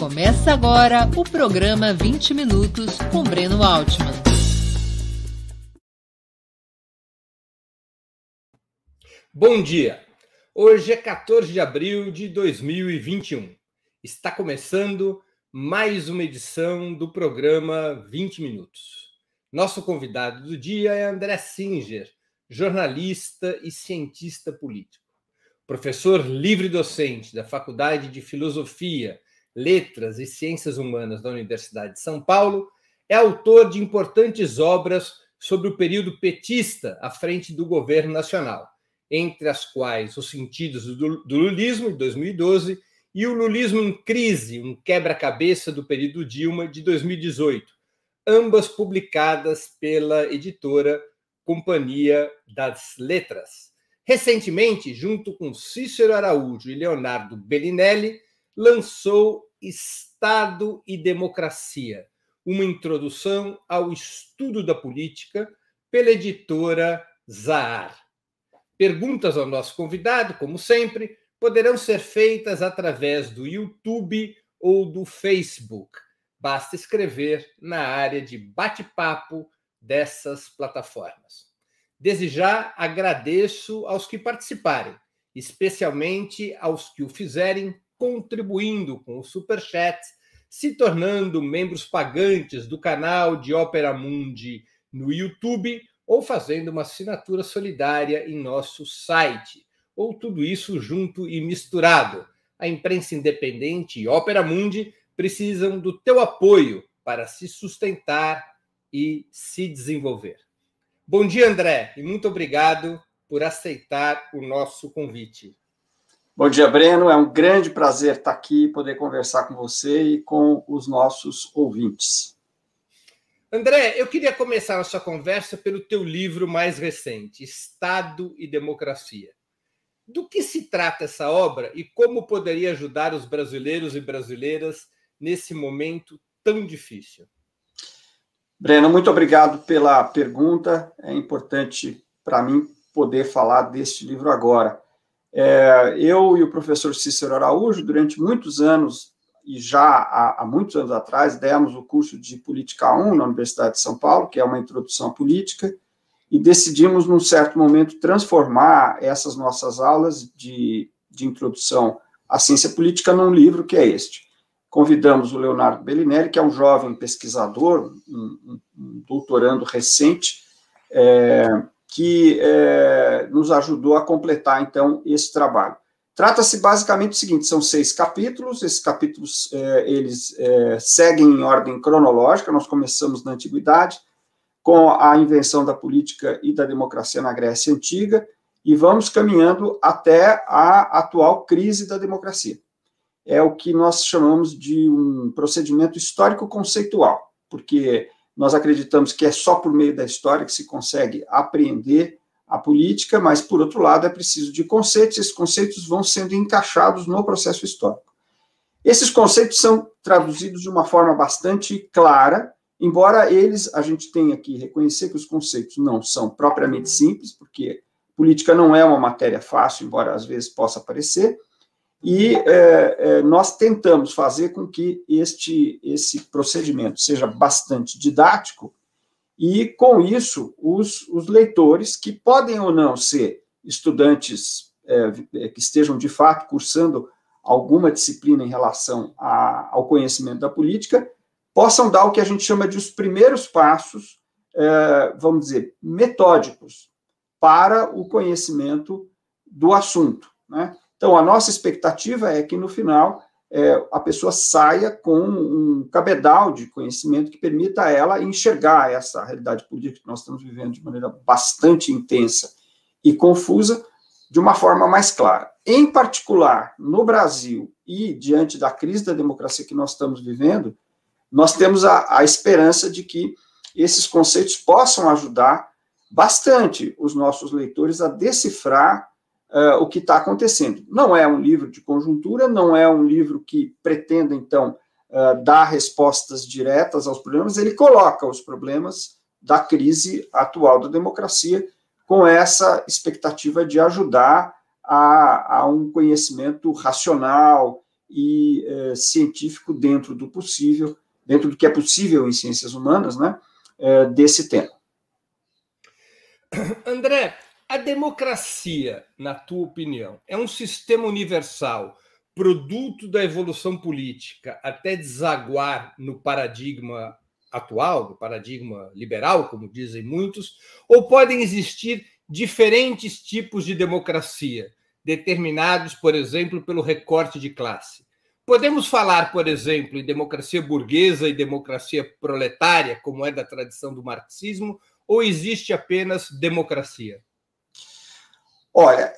Começa agora o programa 20 Minutos com Breno Altman. Bom dia! Hoje é 14 de abril de 2021. Está começando mais uma edição do programa 20 Minutos. Nosso convidado do dia é André Singer, jornalista e cientista político. Professor livre-docente da Faculdade de Filosofia, Letras e Ciências Humanas da Universidade de São Paulo, é autor de importantes obras sobre o período petista à frente do governo nacional, entre as quais Os Sentidos do Lulismo, de 2012, e O Lulismo em Crise, um quebra-cabeça do período Dilma, de 2018, ambas publicadas pela editora Companhia das Letras. Recentemente, junto com Cícero Araújo e Leonardo Bellinelli, lançou Estado e Democracia, uma introdução ao estudo da política, pela editora Zahar. Perguntas ao nosso convidado, como sempre, poderão ser feitas através do YouTube ou do Facebook. Basta escrever na área de bate-papo dessas plataformas. Desde já, agradeço aos que participarem, especialmente aos que o fizerem contribuindo com o Superchat, se tornando membros pagantes do canal de Opera Mundi no YouTube ou fazendo uma assinatura solidária em nosso site, ou tudo isso junto e misturado. A imprensa independente e Opera Mundi precisam do teu apoio para se sustentar e se desenvolver. Bom dia, André, e muito obrigado por aceitar o nosso convite. Bom dia, Breno. É um grande prazer estar aqui, poder conversar com você e com os nossos ouvintes. André, eu queria começar a sua conversa pelo teu livro mais recente, Estado e Democracia. Do que se trata essa obra e como poderia ajudar os brasileiros e brasileiras nesse momento tão difícil? Breno, muito obrigado pela pergunta. É importante para mim poder falar deste livro agora. Eu e o professor Cícero Araújo, durante muitos anos, e já há muitos anos atrás, demos o curso de Política 1 na Universidade de São Paulo, que é uma introdução à política, e decidimos, num certo momento, transformar essas nossas aulas de introdução à ciência política num livro que é este. Convidamos o Leonardo Bellinelli, que é um jovem pesquisador, um doutorando recente, que nos ajudou a completar, então, esse trabalho. Trata-se basicamente do seguinte: são 6 capítulos, esses capítulos eles seguem em ordem cronológica. Nós começamos na Antiguidade, com a invenção da política e da democracia na Grécia Antiga, e vamos caminhando até a atual crise da democracia. É o que nós chamamos de um procedimento histórico-conceitual, porque nós acreditamos que é só por meio da história que se consegue apreender a política, mas, por outro lado, é preciso de conceitos, esses conceitos vão sendo encaixados no processo histórico. Esses conceitos são traduzidos de uma forma bastante clara, embora a gente tenha que reconhecer que os conceitos não são propriamente simples, porque política não é uma matéria fácil, embora às vezes possa parecer, e nós tentamos fazer com que esse procedimento seja bastante didático, e, com isso, os leitores, que podem ou não ser estudantes que estejam, de fato, cursando alguma disciplina em relação ao conhecimento da política, possam dar o que a gente chama de os primeiros passos, vamos dizer, metódicos, para o conhecimento do assunto, né? Então, a nossa expectativa é que, no final, a pessoa saia com um cabedal de conhecimento que permita a ela enxergar essa realidade política que nós estamos vivendo de maneira bastante intensa e confusa, de uma forma mais clara. Em particular, no Brasil e diante da crise da democracia que nós estamos vivendo, nós temos a esperança de que esses conceitos possam ajudar bastante os nossos leitores a decifrar o que está acontecendo. Não é um livro de conjuntura, não é um livro que pretenda, então, dar respostas diretas aos problemas, ele coloca os problemas da crise atual da democracia com essa expectativa de ajudar a um conhecimento racional e científico dentro do possível, dentro do que é possível em ciências humanas, né, desse tema. André, a democracia, na tua opinião, é um sistema universal, produto da evolução política, até desaguar no paradigma atual, no paradigma liberal, como dizem muitos, ou podem existir diferentes tipos de democracia, determinados, por exemplo, pelo recorte de classe? Podemos falar, por exemplo, em democracia burguesa e democracia proletária, como é da tradição do marxismo, ou existe apenas democracia? Olha,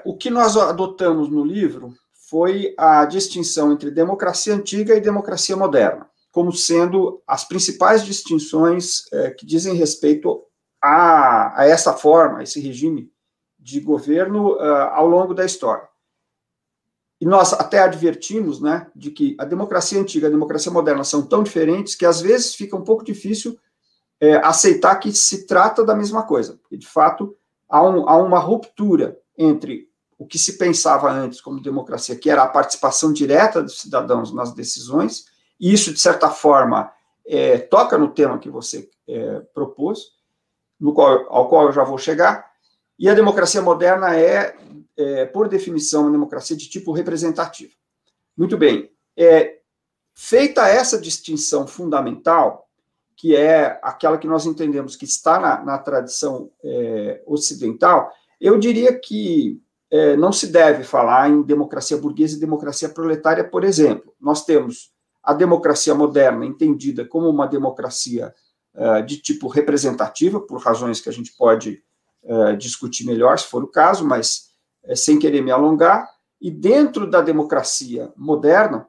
o que nós adotamos no livro foi a distinção entre democracia antiga e democracia moderna, como sendo as principais distinções que dizem respeito a essa forma, a esse regime de governo ao longo da história. E nós até advertimos, né, de que a democracia antiga e a democracia moderna são tão diferentes que às vezes fica um pouco difícil aceitar que se trata da mesma coisa. Porque, de fato, há uma ruptura entre o que se pensava antes como democracia, que era a participação direta dos cidadãos nas decisões, e isso, de certa forma, toca no tema que você propôs, ao qual eu já vou chegar, e a democracia moderna por definição, uma democracia de tipo representativo. Muito bem. Feita essa distinção fundamental, que é aquela que nós entendemos que está na tradição ocidental, eu diria que não se deve falar em democracia burguesa e democracia proletária, por exemplo. Nós temos a democracia moderna entendida como uma democracia de tipo representativa, por razões que a gente pode discutir melhor, se for o caso, mas sem querer me alongar, e dentro da democracia moderna,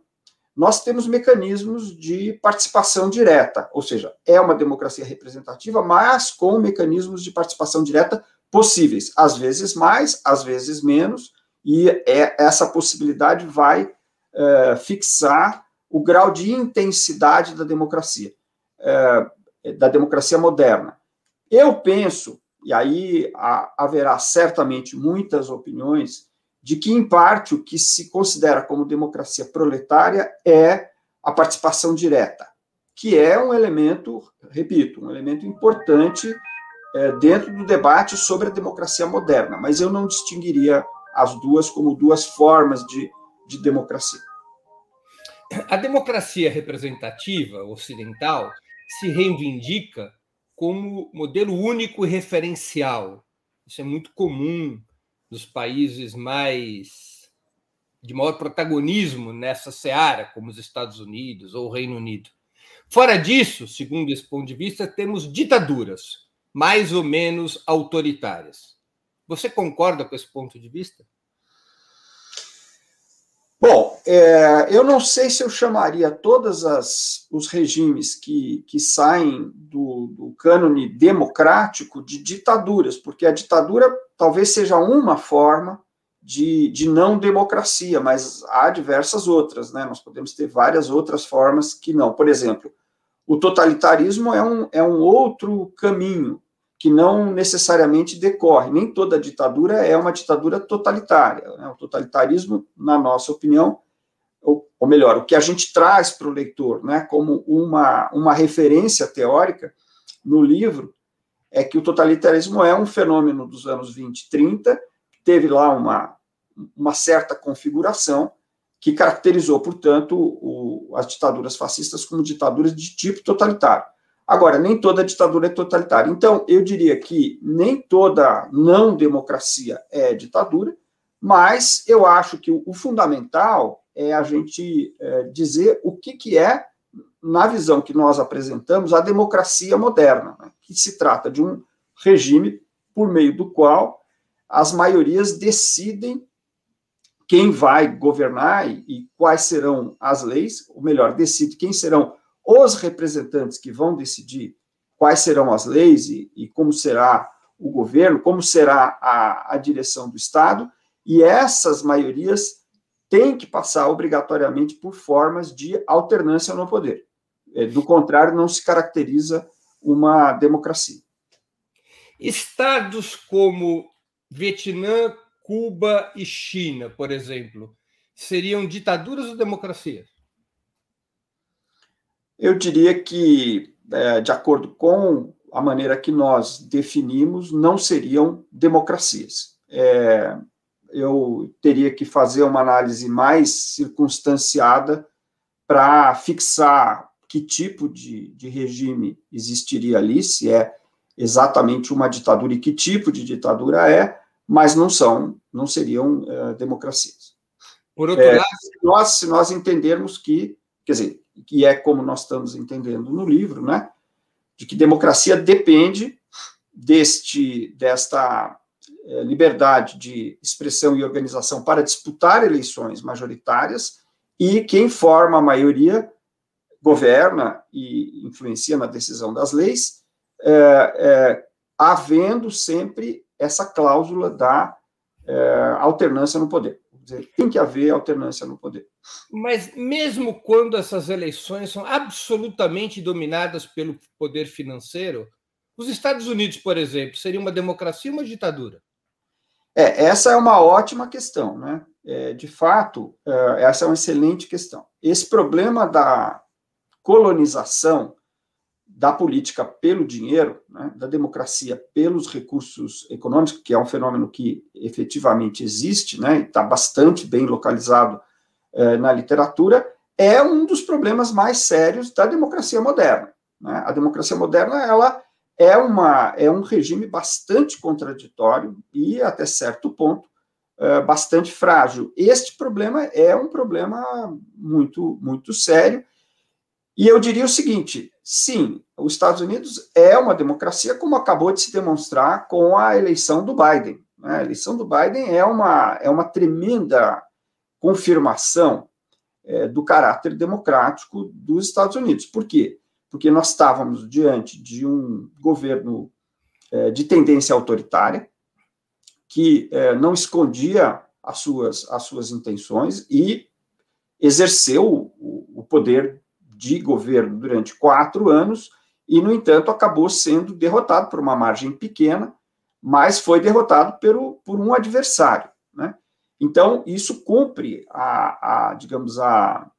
nós temos mecanismos de participação direta, ou seja, é uma democracia representativa, mas com mecanismos de participação direta possíveis, às vezes mais, às vezes menos, e essa possibilidade vai fixar o grau de intensidade da democracia moderna. Eu penso, e aí haverá certamente muitas opiniões, de que, em parte, o que se considera como democracia proletária é a participação direta, que é um elemento, repito, um elemento importante dentro do debate sobre a democracia moderna, mas eu não distinguiria as duas como duas formas de democracia. A democracia representativa ocidental se reivindica como modelo único e referencial. Isso é muito comum nos países de maior protagonismo nessa seara, como os Estados Unidos ou o Reino Unido. Fora disso, segundo esse ponto de vista, temos ditaduras mais ou menos autoritárias. Você concorda com esse ponto de vista? Bom, eu não sei se eu chamaria todos os regimes que saem do cânone democrático de ditaduras, porque a ditadura talvez seja uma forma de não democracia, mas há diversas outras, né? Nós podemos ter várias outras formas que não. Por exemplo, o totalitarismo é um outro caminho que não necessariamente decorre. Nem toda ditadura é uma ditadura totalitária, né? O totalitarismo, na nossa opinião, ou melhor, o que a gente traz para o leitor, né, como uma referência teórica no livro, é que o totalitarismo é um fenômeno dos anos 20 e 30, teve lá uma certa configuração que caracterizou, portanto, as ditaduras fascistas como ditaduras de tipo totalitário. Agora, nem toda ditadura é totalitária. Então, eu diria que nem toda não democracia é ditadura, mas eu acho que o fundamental é a gente dizer o que é, na visão que nós apresentamos, a democracia moderna, né? Que se trata de um regime por meio do qual as maiorias decidem quem vai governar e quais serão as leis, ou melhor, decide quem serão os representantes que vão decidir quais serão as leis e como será o governo, como será a direção do Estado, e essas maiorias têm que passar obrigatoriamente por formas de alternância no poder. Do contrário, não se caracteriza uma democracia. Estados como Vietnã, Cuba e China, por exemplo, seriam ditaduras ou democracias? Eu diria que, de acordo com a maneira que nós definimos, não seriam democracias. Eu teria que fazer uma análise mais circunstanciada para fixar que tipo de regime existiria ali, se é exatamente uma ditadura e que tipo de ditadura é, mas não seriam democracias. Por outro lado, se nós entendermos que, quer dizer, que é como nós estamos entendendo no livro, né, de que democracia depende desta liberdade de expressão e organização para disputar eleições majoritárias, e quem forma a maioria governa e influencia na decisão das leis, havendo sempre essa cláusula da alternância no poder. Quer dizer, tem que haver alternância no poder. Mas mesmo quando essas eleições são absolutamente dominadas pelo poder financeiro, os Estados Unidos, por exemplo, seria uma democracia ou uma ditadura? Essa é uma ótima questão, né? De fato, essa é uma excelente questão. Esse problema da colonização da política pelo dinheiro, né, da democracia pelos recursos econômicos, que é um fenômeno que efetivamente existe, né, e está bastante bem localizado na literatura, é um dos problemas mais sérios da democracia moderna, né? A democracia moderna, ela é um regime bastante contraditório e, até certo ponto, bastante frágil. Este problema é um problema muito, muito sério. E eu diria o seguinte: sim, os Estados Unidos é uma democracia, como acabou de se demonstrar com a eleição do Biden, né? A eleição do Biden é uma tremenda confirmação do caráter democrático dos Estados Unidos. Por quê? Porque nós estávamos diante de um governo de tendência autoritária, que não escondia as suas intenções e exerceu o poder de governo durante 4 anos e, no entanto, acabou sendo derrotado por uma margem pequena, mas foi derrotado por um adversário, né? Então, isso cumpre digamos, a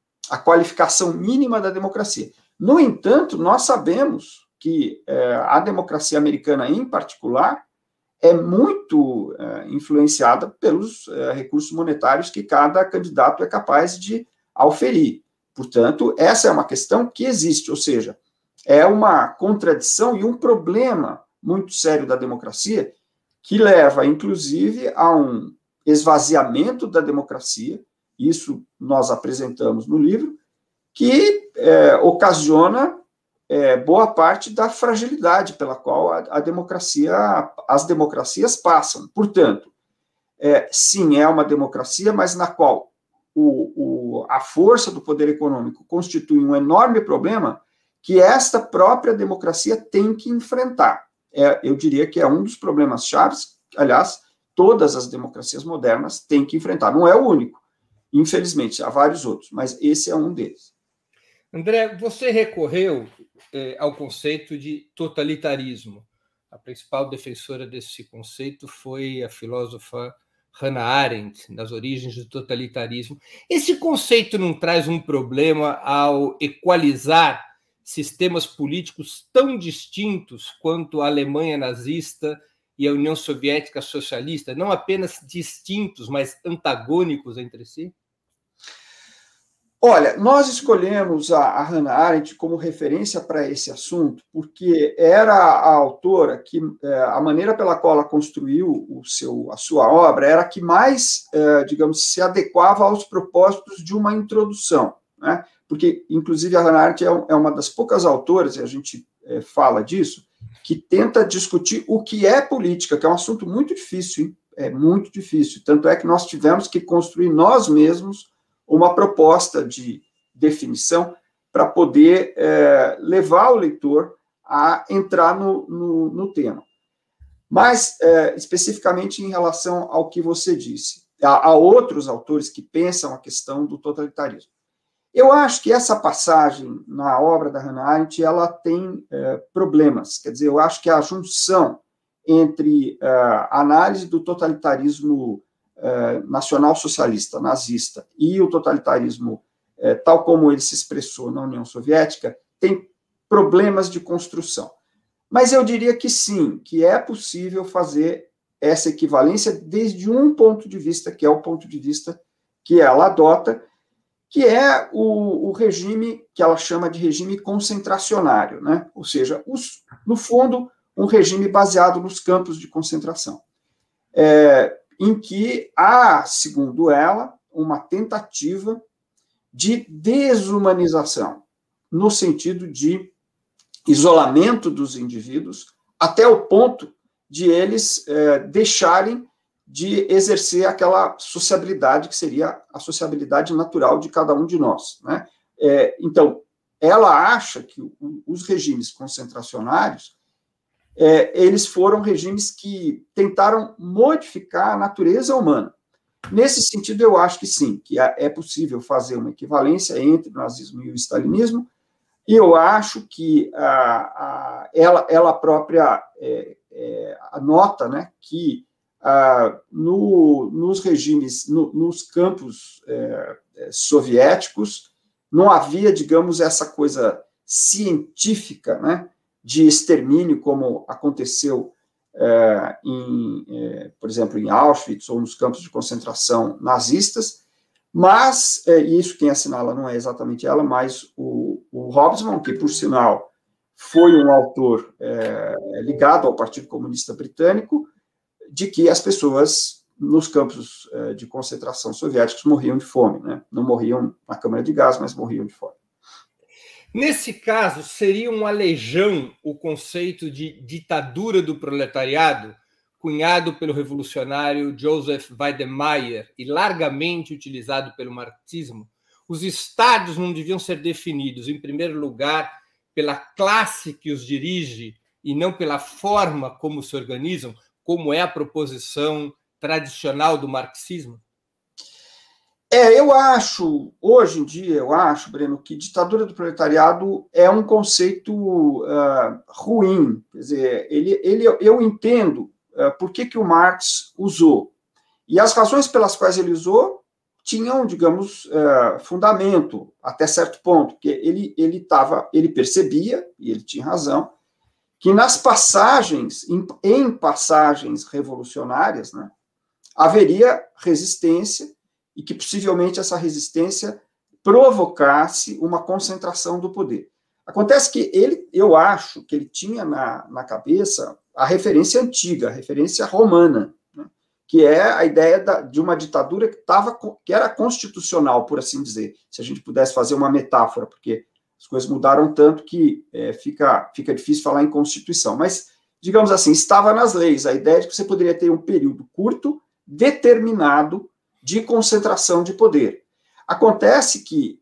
qualificação mínima da democracia. No entanto, nós sabemos que a democracia americana, em particular, é muito influenciada pelos recursos monetários que cada candidato é capaz de auferir. Portanto, essa é uma questão que existe, ou seja, é uma contradição e um problema muito sério da democracia, que leva, inclusive, a um esvaziamento da democracia, isso nós apresentamos no livro, que ocasiona boa parte da fragilidade pela qual as democracias passam. Portanto, sim, é uma democracia, mas na qual a força do poder econômico constitui um enorme problema que esta própria democracia tem que enfrentar. Eu diria que é um dos problemas chaves, aliás, todas as democracias modernas têm que enfrentar. Não é o único, infelizmente, há vários outros, mas esse é um deles. André, você recorreu ao conceito de totalitarismo. A principal defensora desse conceito foi a filósofa Hannah Arendt, nas origens do totalitarismo. Esse conceito não traz um problema ao equalizar sistemas políticos tão distintos quanto a Alemanha nazista e a União Soviética socialista, não apenas distintos, mas antagônicos entre si? Olha, nós escolhemos a Hannah Arendt como referência para esse assunto, porque era a autora que, a maneira pela qual ela construiu a sua obra, era a que mais, digamos, se adequava aos propósitos de uma introdução, né? Porque, inclusive, a Hannah Arendt é uma das poucas autoras, e a gente fala disso, que tenta discutir o que é política, que é um assunto muito difícil, hein? É muito difícil. Tanto é que nós tivemos que construir nós mesmos uma proposta de definição para poder levar o leitor a entrar no tema. Mas, especificamente em relação ao que você disse, há outros autores que pensam a questão do totalitarismo. Eu acho que essa passagem na obra da Hannah Arendt, ela tem problemas. Quer dizer, eu acho que a junção entre a análise do totalitarismo nacional-socialista, nazista, e o totalitarismo, tal como ele se expressou na União Soviética, tem problemas de construção. Mas eu diria que sim, que é possível fazer essa equivalência desde um ponto de vista, que é o ponto de vista que ela adota, que é o regime que ela chama de regime concentracionário, né? Ou seja, no fundo, um regime baseado nos campos de concentração, em que há, segundo ela, uma tentativa de desumanização, no sentido de isolamento dos indivíduos, até o ponto de eles deixarem de exercer aquela sociabilidade que seria a sociabilidade natural de cada um de nós, né? Então, ela acha que os regimes concentracionários, eles foram regimes que tentaram modificar a natureza humana. Nesse sentido, eu acho que sim, que é possível fazer uma equivalência entre o nazismo e o stalinismo, e eu acho que ela própria anota, né, que nos regimes, nos campos soviéticos, não havia, digamos, essa coisa científica, né, de extermínio, como aconteceu, por exemplo, em Auschwitz ou nos campos de concentração nazistas, mas, e isso quem assinala não é exatamente ela, mas o Hobsbawm, que, por sinal, foi um autor ligado ao Partido Comunista Britânico, de que as pessoas nos campos de concentração soviéticos morriam de fome, né? Não morriam na câmara de gás, mas morriam de fome. Nesse caso, seria um aleijão o conceito de ditadura do proletariado, cunhado pelo revolucionário Joseph Weidenmayer e largamente utilizado pelo marxismo? Os estados não deviam ser definidos, em primeiro lugar, pela classe que os dirige e não pela forma como se organizam, como é a proposição tradicional do marxismo? Eu acho, hoje em dia, eu acho, Breno, que ditadura do proletariado é um conceito ruim. Quer dizer, eu entendo por que o Marx usou. E as razões pelas quais ele usou tinham, digamos, fundamento, até certo ponto, porque ele percebia, e ele tinha razão, que nas passagens, em passagens revolucionárias, né, haveria resistência, e que possivelmente essa resistência provocasse uma concentração do poder. Acontece que eu acho que ele tinha na cabeça a referência antiga, a referência romana, né, que é a ideia de uma ditadura que era constitucional, por assim dizer, se a gente pudesse fazer uma metáfora, porque as coisas mudaram tanto que fica difícil falar em Constituição. Mas, digamos assim, estava nas leis a ideia de que você poderia ter um período curto, determinado, de concentração de poder. Acontece que,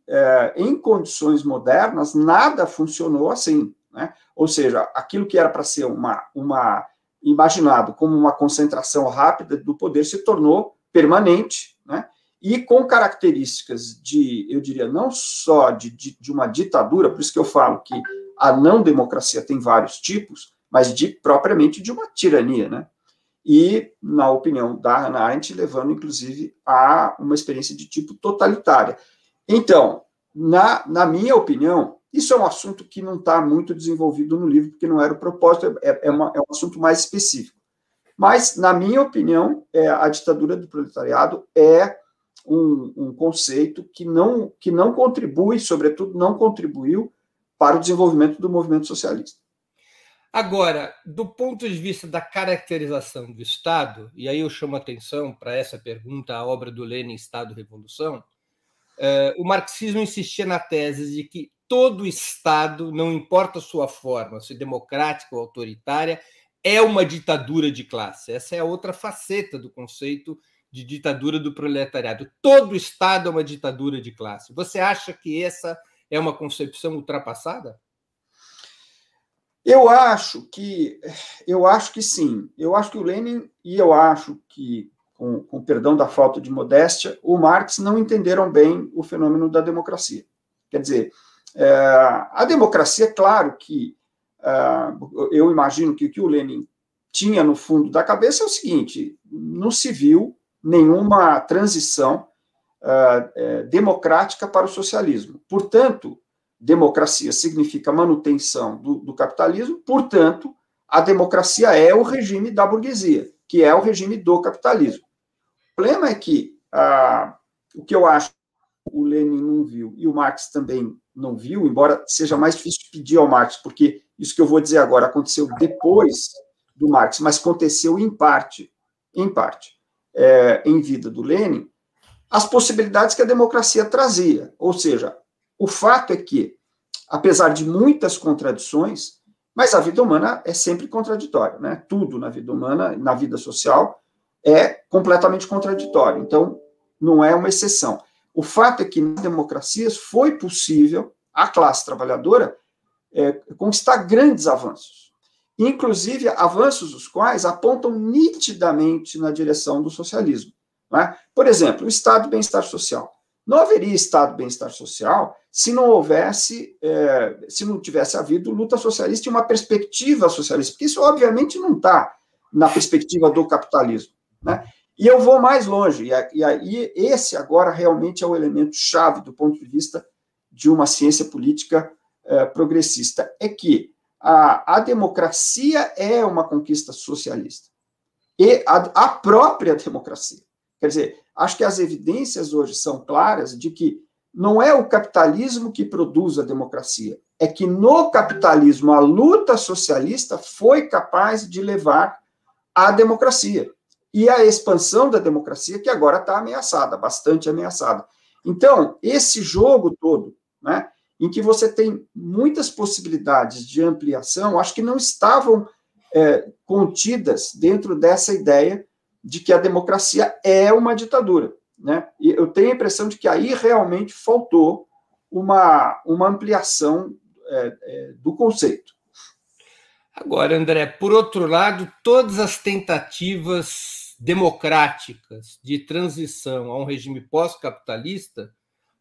em condições modernas, nada funcionou assim, né? Ou seja, aquilo que era para ser imaginado como uma concentração rápida do poder se tornou permanente, né? E com características eu diria, não só de uma ditadura, por isso que eu falo que a não-democracia tem vários tipos, mas propriamente de uma tirania, né? E, na opinião da Hannah Arendt, levando, inclusive, a uma experiência de tipo totalitária. Então, na minha opinião, isso é um assunto que não está muito desenvolvido no livro, porque não era o propósito, é um assunto mais específico. Mas, na minha opinião, a ditadura do proletariado é um conceito que não contribui, sobretudo, não contribuiu para o desenvolvimento do movimento socialista. Agora, do ponto de vista da caracterização do Estado, e aí eu chamo a atenção para essa pergunta, a obra do Lenin, Estado e Revolução, o marxismo insistia na tese de que todo Estado, não importa a sua forma, se democrática ou autoritária, é uma ditadura de classe. Essa é a outra faceta do conceito de ditadura do proletariado. Todo Estado é uma ditadura de classe. Você acha que essa é uma concepção ultrapassada? Eu acho que sim. Eu acho que o Lenin, e eu acho que, com perdão da falta de modéstia, o Marx não entenderam bem o fenômeno da democracia. Quer dizer, a democracia, claro que eu imagino que o que o Lenin tinha no fundo da cabeça é o seguinte: no civil, nenhuma transição democrática para o socialismo. Portanto, democracia significa manutenção do capitalismo, portanto, a democracia é o regime da burguesia, que é o regime do capitalismo. O problema é que o que eu acho que o Lenin não viu e o Marx também não viu, embora seja mais difícil pedir ao Marx, porque isso que eu vou dizer agora aconteceu depois do Marx, mas aconteceu em parte, em vida do Lenin, as possibilidades que a democracia trazia. Ou seja, o fato é que, apesar de muitas contradições, mas a vida humana é sempre contraditória, né? Tudo na vida humana, na vida social, é completamente contraditório. Então, não é uma exceção. O fato é que nas democracias foi possível a classe trabalhadora conquistar grandes avanços, inclusive avanços os quais apontam nitidamente na direção do socialismo. Não é? Por exemplo, o estado de bem-estar social. Não haveria estado de bem-estar social se não houvesse, se não tivesse havido luta socialista e uma perspectiva socialista, porque isso, obviamente, não está na perspectiva do capitalismo. Né? E eu vou mais longe, e aí esse agora realmente é o elemento chave do ponto de vista de uma ciência política progressista, é que a democracia é uma conquista socialista. E a própria democracia. Quer dizer, acho que as evidências hoje são claras de que não é o capitalismo que produz a democracia, é que no capitalismo a luta socialista foi capaz de levar à democracia. E a expansão da democracia que agora está ameaçada, bastante ameaçada. Então, esse jogo todo, né, em que você tem muitas possibilidades de ampliação, acho que não estavam contidas dentro dessa ideia de que a democracia é uma ditadura. Né? E eu tenho a impressão de que aí realmente faltou uma ampliação do conceito. Agora, André, por outro lado, todas as tentativas democráticas de transição a um regime pós-capitalista,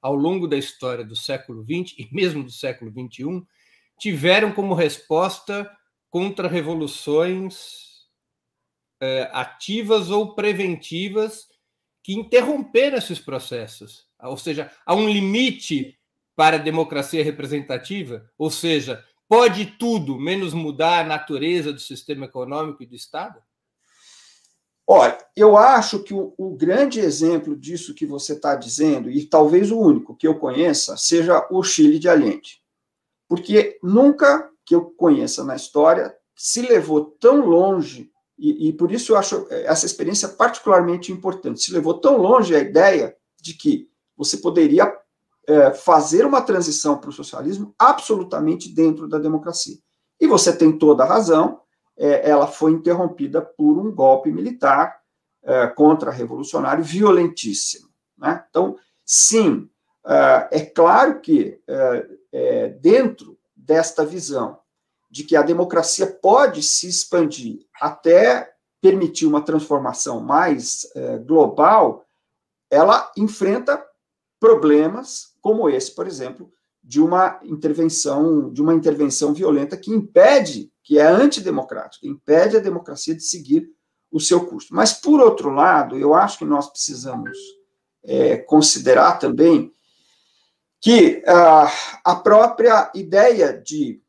ao longo da história do século XX e mesmo do século XXI, tiveram como resposta contra-revoluções ativas ou preventivas que interromperam esses processos. Ou seja, há um limite para a democracia representativa, ou seja, pode tudo menos mudar a natureza do sistema econômico e do Estado? Olha, eu acho que o grande exemplo disso que você está dizendo, e talvez o único que eu conheça, seja o Chile de Allende. Porque nunca que eu conheça na história se levou tão longe, e por isso eu acho essa experiência particularmente importante, se levou tão longe a ideia de que você poderia fazer uma transição para o socialismo absolutamente dentro da democracia. E você tem toda a razão, ela foi interrompida por um golpe militar contra-revolucionário violentíssimo. Né? Então, sim, é claro que dentro desta visão de que a democracia pode se expandir até permitir uma transformação mais global, ela enfrenta problemas como esse, por exemplo, de uma intervenção violenta que impede, que é antidemocrática, impede a democracia de seguir o seu curso. Mas, por outro lado, eu acho que nós precisamos considerar também que a própria ideia de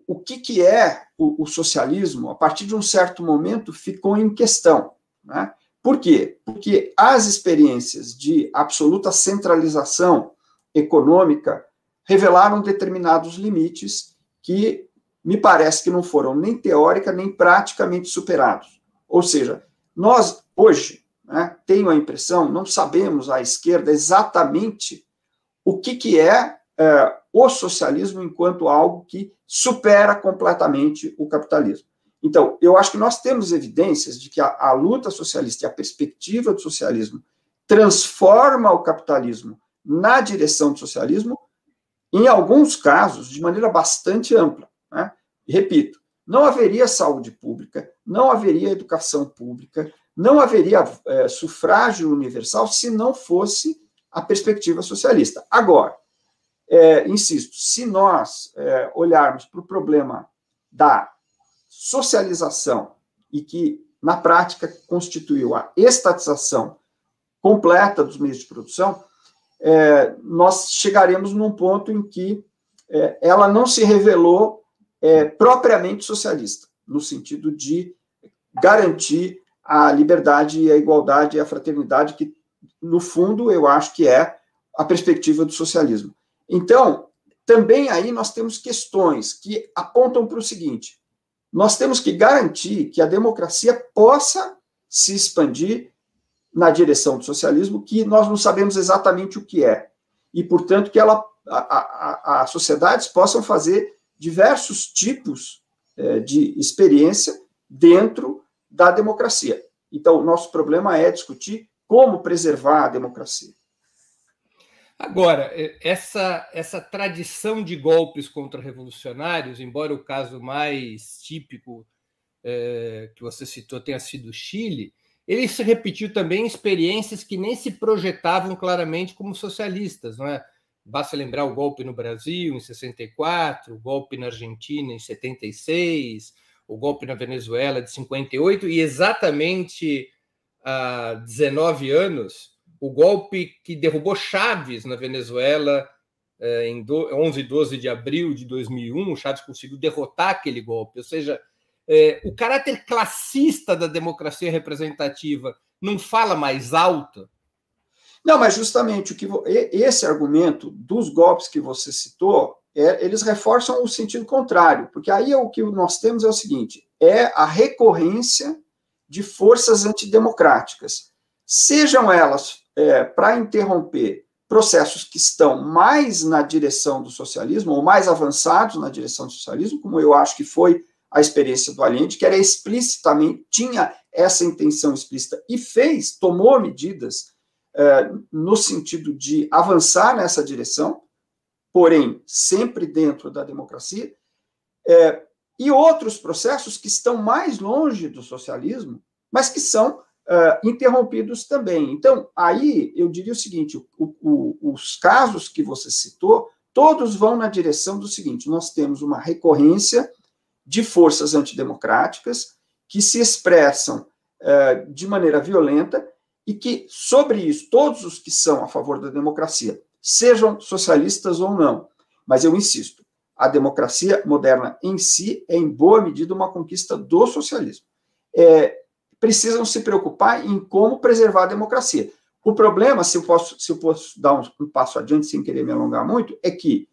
o que é o socialismo, a partir de um certo momento, ficou em questão. Né? Por quê? Porque as experiências de absoluta centralização econômica revelaram determinados limites que me parece que não foram nem teórica nem praticamente superados. Ou seja, nós hoje, né, tenho a impressão, não sabemos à esquerda exatamente o que é o socialismo enquanto algo que supera completamente o capitalismo. Então, eu acho que nós temos evidências de que a luta socialista e a perspectiva do socialismo transforma o capitalismo na direção do socialismo, em alguns casos, de maneira bastante ampla. Né? E, repito, não haveria saúde pública, não haveria educação pública, não haveria sufrágio universal se não fosse a perspectiva socialista. Agora, insisto, se nós olharmos para o problema da socialização e que, na prática, constituiu a estatização completa dos meios de produção, nós chegaremos num ponto em que ela não se revelou propriamente socialista, no sentido de garantir a liberdade e a igualdade e a fraternidade, que, no fundo, eu acho que é a perspectiva do socialismo. Então, também aí nós temos questões que apontam para o seguinte: nós temos que garantir que a democracia possa se expandir na direção do socialismo, que nós não sabemos exatamente o que é, e, portanto, que as sociedades possam fazer diversos tipos de experiência dentro da democracia. Então, o nosso problema é discutir como preservar a democracia. Agora, essa tradição de golpes contra-revolucionários, embora o caso mais típico que você citou tenha sido o Chile, ele se repetiu também em experiências que nem se projetavam claramente como socialistas, não é? Basta lembrar o golpe no Brasil, em 64, o golpe na Argentina, em 76, o golpe na Venezuela, de 58, e exatamente há 19 anos, o golpe que derrubou Chávez na Venezuela, em 11 e 12 de abril de 2001, o Chávez conseguiu derrotar aquele golpe. Ou seja, o caráter classista da democracia representativa não fala mais alto? Não, mas justamente esse argumento dos golpes que você citou, eles reforçam o sentido contrário, porque aí o que nós temos é o seguinte: é a recorrência de forças antidemocráticas, sejam elas para interromper processos que estão mais na direção do socialismo, ou mais avançados na direção do socialismo, como eu acho que foi a experiência do Allende, que era explicitamente, tinha essa intenção explícita e tomou medidas no sentido de avançar nessa direção, porém, sempre dentro da democracia, e outros processos que estão mais longe do socialismo, mas que são interrompidos também. Então, aí eu diria o seguinte: os casos que você citou, todos vão na direção do seguinte: nós temos uma recorrência de forças antidemocráticas que se expressam de maneira violenta, e que, sobre isso, todos os que são a favor da democracia, sejam socialistas ou não, mas eu insisto, a democracia moderna em si é, em boa medida, uma conquista do socialismo. Precisam se preocupar em como preservar a democracia. O problema, se eu posso dar um passo adiante sem querer me alongar muito, é que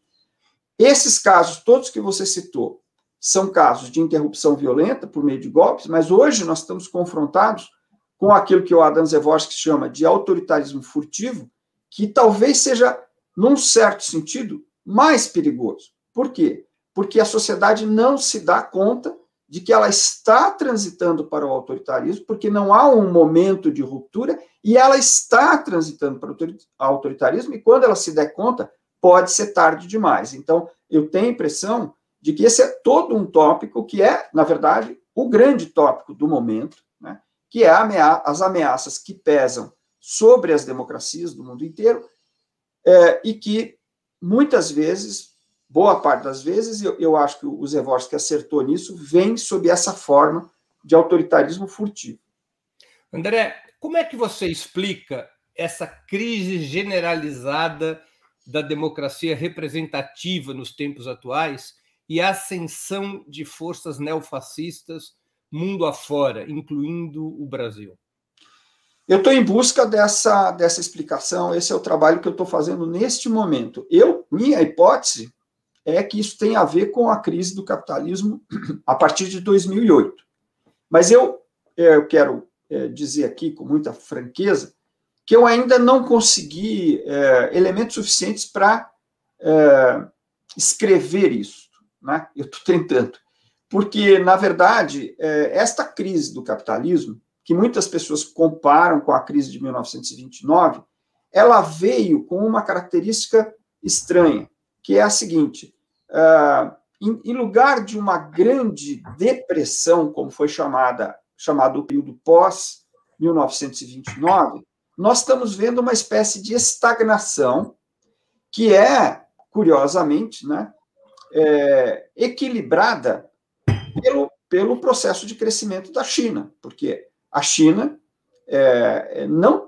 esses casos, todos que você citou, são casos de interrupção violenta por meio de golpes, mas hoje nós estamos confrontados com aquilo que o Adam Przeworski chama de autoritarismo furtivo, que talvez seja, num certo sentido, mais perigoso. Por quê? Porque a sociedade não se dá conta de que ela está transitando para o autoritarismo, porque não há um momento de ruptura, e ela está transitando para o autoritarismo, e quando ela se der conta, pode ser tarde demais. Então, eu tenho a impressão de que esse é todo um tópico que é, na verdade, o grande tópico do momento, né? Que é as ameaças que pesam sobre as democracias do mundo inteiro, e que, muitas vezes, boa parte das vezes, eu acho que o Przeworski acertou nisso, vem sob essa forma de autoritarismo furtivo. André, como é que você explica essa crise generalizada da democracia representativa nos tempos atuais e a ascensão de forças neofascistas mundo afora, incluindo o Brasil? Eu estou em busca dessa explicação, esse é o trabalho que eu estou fazendo neste momento. Minha hipótese é que isso tem a ver com a crise do capitalismo a partir de 2008. Mas eu quero dizer aqui com muita franqueza que eu ainda não consegui elementos suficientes para escrever isso, né? Eu estou tentando. Porque, na verdade, esta crise do capitalismo, que muitas pessoas comparam com a crise de 1929, ela veio com uma característica estranha, que é a seguinte: em lugar de uma grande depressão, como foi chamado o período pós-1929, nós estamos vendo uma espécie de estagnação que é, curiosamente, né, equilibrada pelo processo de crescimento da China, porque a China não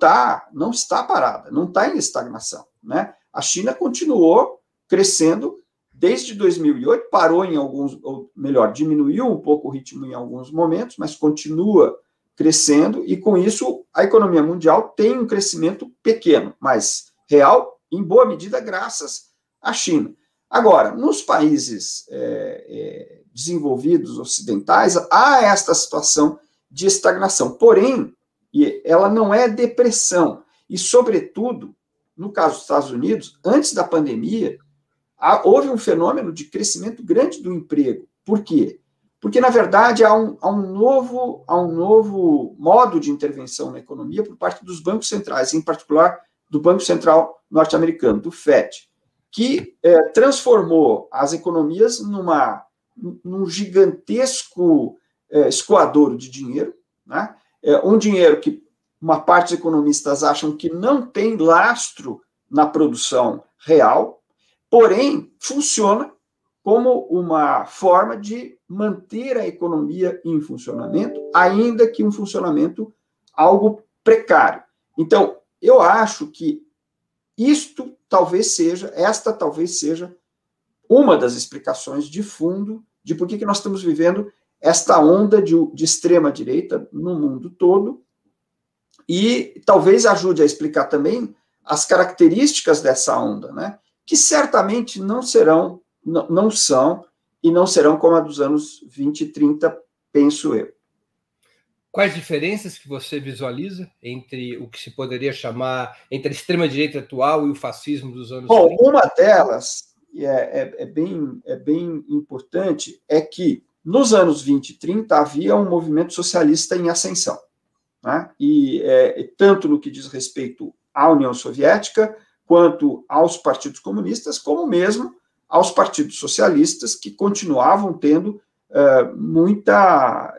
está parada, não está em estagnação, né? A China continuou crescendo desde 2008, parou em alguns, ou melhor, diminuiu um pouco o ritmo em alguns momentos, mas continua crescendo, e com isso a economia mundial tem um crescimento pequeno, mas real, em boa medida, graças à China. Agora, nos países desenvolvidos ocidentais, há esta situação de estagnação, porém, ela não é depressão, e, sobretudo, no caso dos Estados Unidos, antes da pandemia, houve um fenômeno de crescimento grande do emprego. Por quê? Porque, na verdade, há um novo modo de intervenção na economia por parte dos bancos centrais, em particular do Banco Central norte-americano, do FED, que transformou as economias num gigantesco escoadouro de dinheiro, né? Um dinheiro que uma parte dos economistas acham que não tem lastro na produção real, porém funciona como uma forma de manter a economia em funcionamento, ainda que um funcionamento algo precário. Então, eu acho que esta talvez seja uma das explicações de fundo de por que nós estamos vivendo esta onda de extrema-direita no mundo todo, e talvez ajude a explicar também as características dessa onda, né? Que certamente não são e não serão como a dos anos 20 e 30, penso eu. Quais diferenças que você visualiza entre o que se poderia chamar entre a extrema-direita atual e o fascismo dos anos 30? Bom, uma delas, é bem importante, é que nos anos 20 e 30 havia um movimento socialista em ascensão, né? E tanto no que diz respeito à União Soviética, quanto aos partidos comunistas, como mesmo aos partidos socialistas, que continuavam tendo muita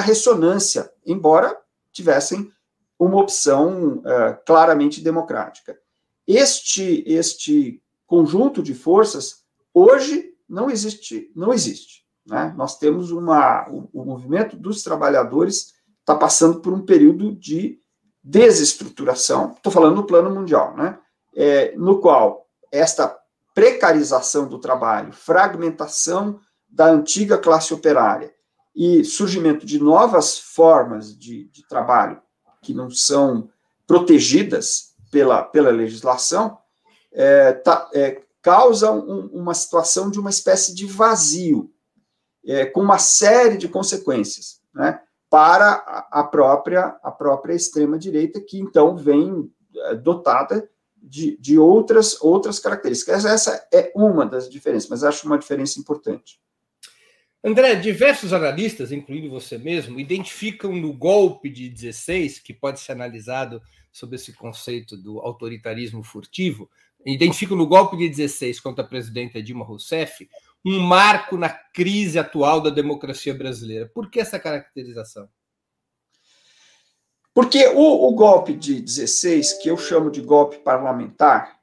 ressonância, embora tivessem uma opção claramente democrática. Este conjunto de forças hoje não existe, né? Nós temos o movimento dos trabalhadores está passando por um período de desestruturação, estou falando no plano mundial, né? No qual esta precarização do trabalho, fragmentação da antiga classe operária e surgimento de novas formas de trabalho que não são protegidas pela legislação, causa uma situação de uma espécie de vazio, com uma série de consequências, né, para a própria extrema-direita, que então vem dotada de outras características. Essa é uma das diferenças, mas acho uma diferença importante. André, diversos analistas, incluindo você mesmo, identificam no golpe de 16, que pode ser analisado sob esse conceito do autoritarismo furtivo, identificam no golpe de 16 contra a presidenta Dilma Rousseff um marco na crise atual da democracia brasileira. Por que essa caracterização? Porque o golpe de 16, que eu chamo de golpe parlamentar,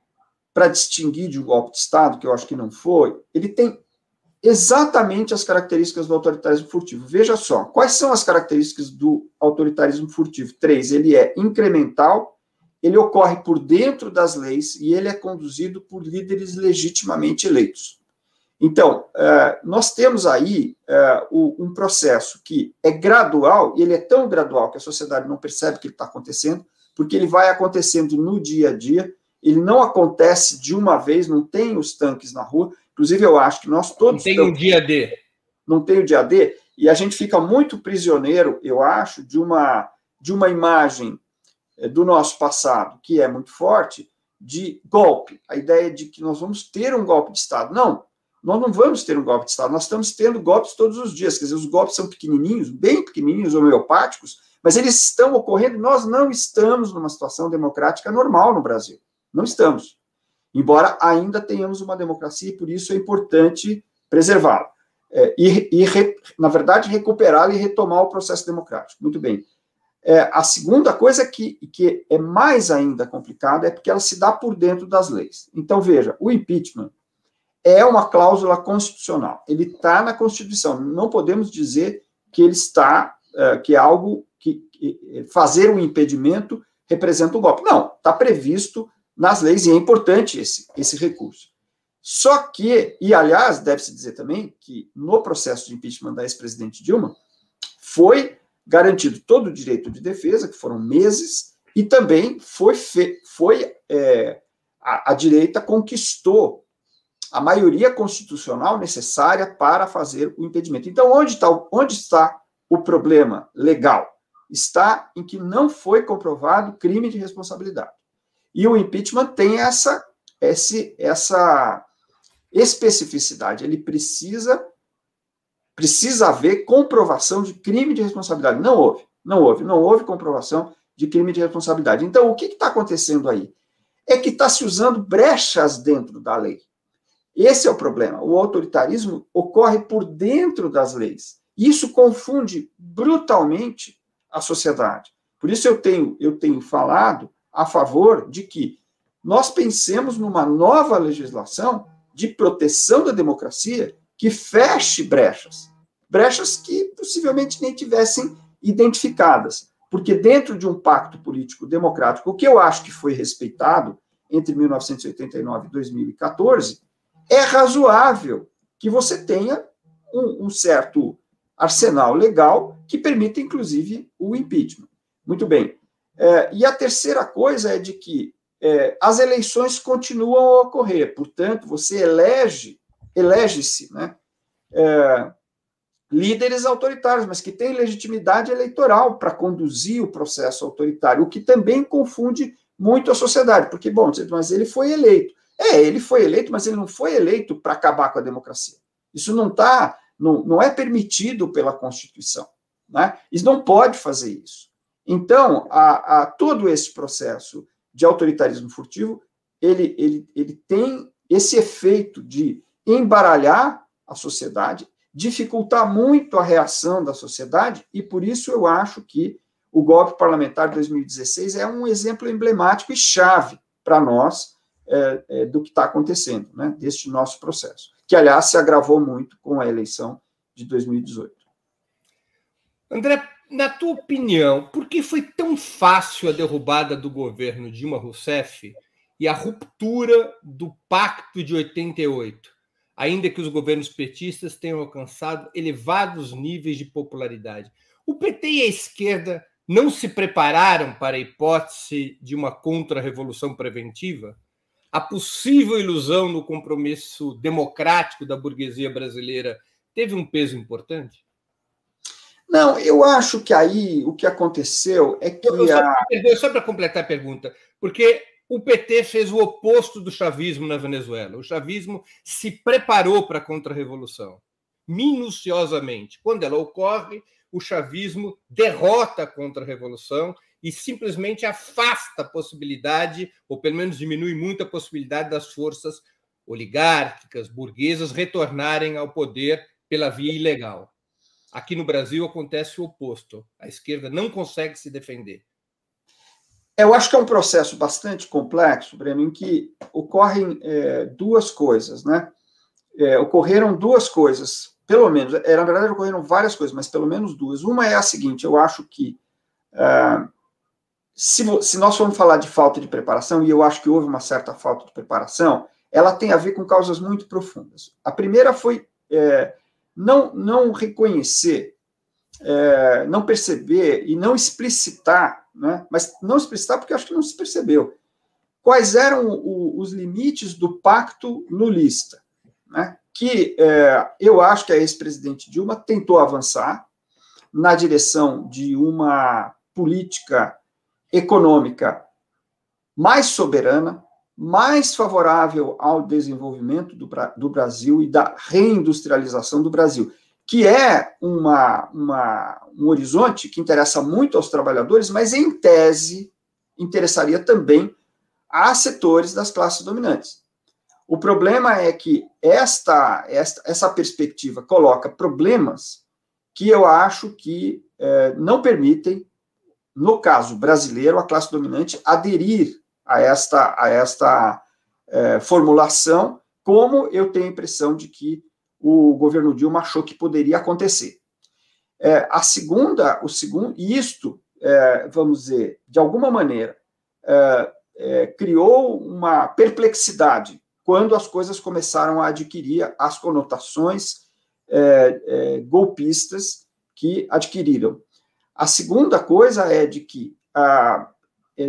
para distinguir de um golpe de Estado, que eu acho que não foi, ele tem exatamente as características do autoritarismo furtivo. Veja só, quais são as características do autoritarismo furtivo? 3, ele é incremental, ele ocorre por dentro das leis e ele é conduzido por líderes legitimamente eleitos. Então, nós temos aí um processo que é gradual, e ele é tão gradual que a sociedade não percebe que ele está acontecendo, porque ele vai acontecendo no dia a dia, ele não acontece de uma vez, não tem os tanques na rua. Inclusive, eu acho que nós todos... Não tem um dia D. Não tem o dia D, e a gente fica muito prisioneiro, eu acho, de uma imagem do nosso passado, que é muito forte, de golpe. A ideia de que nós vamos ter um golpe de Estado. Não, nós não vamos ter um golpe de Estado, nós estamos tendo golpes todos os dias. Quer dizer, os golpes são pequenininhos, bem pequenininhos, homeopáticos, mas eles estão ocorrendo. Nós não estamos numa situação democrática normal no Brasil. Não estamos. Embora ainda tenhamos uma democracia, e por isso é importante preservá-la. Na verdade, recuperá-la e retomar o processo democrático. Muito bem. A segunda coisa que é mais ainda complicada é porque ela se dá por dentro das leis. Então, veja, o impeachment é uma cláusula constitucional. Ele está na Constituição. Não podemos dizer que ele está que é algo que fazer um impedimento representa um golpe. Não, está previsto nas leis e é importante esse recurso. Só que, e aliás, deve-se dizer também que no processo de impeachment da ex-presidente Dilma foi garantido todo o direito de defesa, que foram meses, e também a direita conquistou a maioria constitucional necessária para fazer o impedimento. Então, onde está o problema legal? Está em que não foi comprovado crime de responsabilidade. E o impeachment tem essa especificidade. Ele precisa haver comprovação de crime de responsabilidade. Não houve comprovação de crime de responsabilidade. Então, o que está acontecendo aí? É que está se usando brechas dentro da lei. Esse é o problema. O autoritarismo ocorre por dentro das leis. Isso confunde brutalmente a sociedade. Por isso eu tenho falado a favor de que nós pensemos numa nova legislação de proteção da democracia que feche brechas que possivelmente nem tivessem identificadas. Porque dentro de um pacto político democrático, o que eu acho que foi respeitado entre 1989 e 2014, é razoável que você tenha um certo arsenal legal que permita, inclusive, o impeachment. Muito bem. E a terceira coisa é de que as eleições continuam a ocorrer. Portanto, você elege-se, né, líderes autoritários, mas que têm legitimidade eleitoral para conduzir o processo autoritário, o que também confunde muito a sociedade, porque, bom, mas ele foi eleito. Ele foi eleito, mas ele não foi eleito para acabar com a democracia. Isso não é permitido pela Constituição, né? Isso não pode fazer isso. Então, todo esse processo de autoritarismo furtivo, ele tem esse efeito de embaralhar a sociedade, dificultar muito a reação da sociedade, e por isso eu acho que o golpe parlamentar de 2016 é um exemplo emblemático e chave para nós do que está acontecendo, né, deste nosso processo, que, aliás, se agravou muito com a eleição de 2018. André, na tua opinião, por que foi tão fácil a derrubada do governo Dilma Rousseff e a ruptura do Pacto de 88, ainda que os governos petistas tenham alcançado elevados níveis de popularidade? O PT e a esquerda não se prepararam para a hipótese de uma contra-revolução preventiva? A possível ilusão no compromisso democrático da burguesia brasileira teve um peso importante? Não, eu acho que aí o que aconteceu é que... Só para completar a pergunta, porque o PT fez o oposto do chavismo na Venezuela. O chavismo se preparou para a contra-revolução, minuciosamente. Quando ela ocorre, o chavismo derrota a contra-revolução e simplesmente afasta a possibilidade, ou pelo menos diminui muito a possibilidade das forças oligárquicas, burguesas, retornarem ao poder pela via ilegal. Aqui no Brasil acontece o oposto. A esquerda não consegue se defender. Eu acho que é um processo bastante complexo, Breno, em que ocorrem duas coisas, né? Ocorreram duas coisas, pelo menos. Na verdade, ocorreram várias coisas, mas pelo menos duas. Uma é a seguinte: eu acho que se nós formos falar de falta de preparação, e eu acho que houve uma certa falta de preparação, ela tem a ver com causas muito profundas. A primeira foi não reconhecer, não perceber e não explicitar, né? Mas não explicitar porque eu acho que não se percebeu quais eram os limites do pacto lulista, né? Que eu acho que a ex-presidente Dilma tentou avançar na direção de uma política econômica mais soberana, mais favorável ao desenvolvimento do Brasil e da reindustrialização do Brasil, que é um horizonte que interessa muito aos trabalhadores, mas, em tese, interessaria também a setores das classes dominantes. O problema é que essa perspectiva coloca problemas que eu acho que não permitem, no caso brasileiro, a classe dominante aderir a esta formulação, como eu tenho a impressão de que o governo Dilma achou que poderia acontecer. Isto, vamos dizer, de alguma maneira, criou uma perplexidade quando as coisas começaram a adquirir as conotações golpistas que adquiriram. A segunda coisa é de que,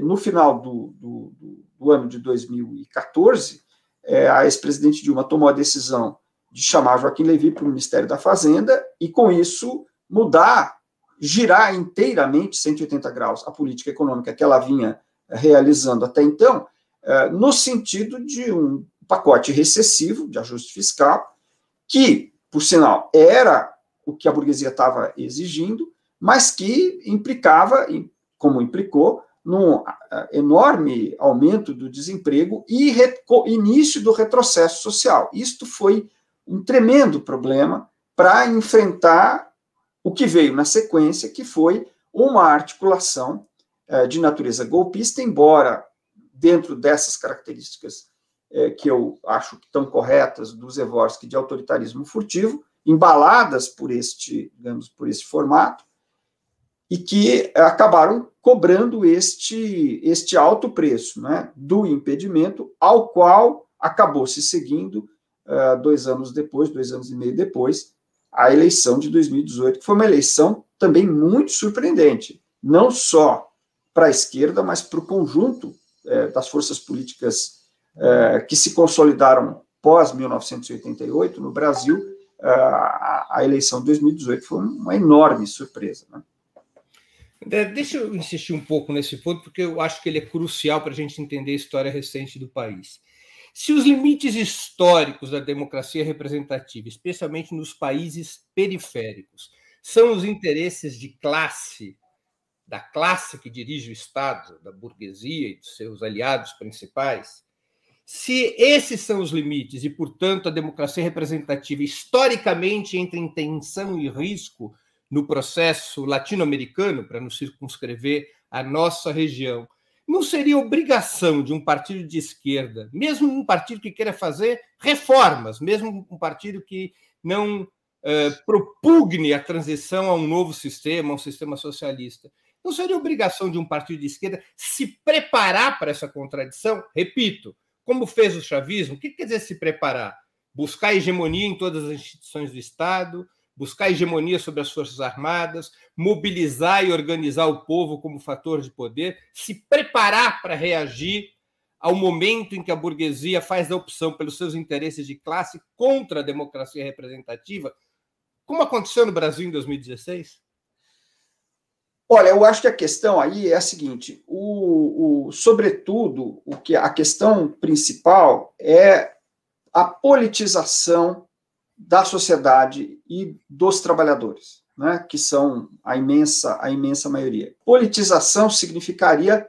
no final do ano de 2014, a ex-presidente Dilma tomou a decisão de chamar Joaquim Levy para o Ministério da Fazenda e, com isso, girar inteiramente 180 graus a política econômica que ela vinha realizando até então, no sentido de um pacote recessivo de ajuste fiscal, que, por sinal, era o que a burguesia estava exigindo, mas que implicava, como implicou, num enorme aumento do desemprego e início do retrocesso social. Isto foi um tremendo problema para enfrentar o que veio na sequência, que foi uma articulação de natureza golpista, embora dentro dessas características que eu acho que estão corretas do Prgorzhín de autoritarismo furtivo, embaladas por este formato, e que acabaram cobrando este alto preço, né, do impedimento, ao qual acabou se seguindo 2 anos depois, 2 anos e meio depois, a eleição de 2018, que foi uma eleição também muito surpreendente, não só para a esquerda, mas para o conjunto das forças políticas que se consolidaram pós-1988 no Brasil. A eleição de 2018 foi uma enorme surpresa, né? Deixa eu insistir um pouco nesse ponto, porque eu acho que ele é crucial para a gente entender a história recente do país. Se os limites históricos da democracia representativa, especialmente nos países periféricos, são os interesses de classe, da classe que dirige o Estado, da burguesia e dos seus aliados principais, se esses são os limites e, portanto, a democracia representativa historicamente entra em tensão e risco no processo latino-americano, para nos circunscrever a nossa região, não seria obrigação de um partido de esquerda, mesmo um partido que queira fazer reformas, mesmo um partido que não propugne a transição a um novo sistema, um sistema socialista, não seria obrigação de um partido de esquerda se preparar para essa contradição? Repito, como fez o chavismo, o que quer dizer se preparar? Buscar hegemonia em todas as instituições do Estado, buscar hegemonia sobre as Forças Armadas, mobilizar e organizar o povo como fator de poder, se preparar para reagir ao momento em que a burguesia faz a opção pelos seus interesses de classe contra a democracia representativa, como aconteceu no Brasil em 2016? Olha, eu acho que a questão aí é a seguinte, sobretudo, a questão principal é a politização da sociedade e dos trabalhadores, né, que são a imensa maioria. Politização significaria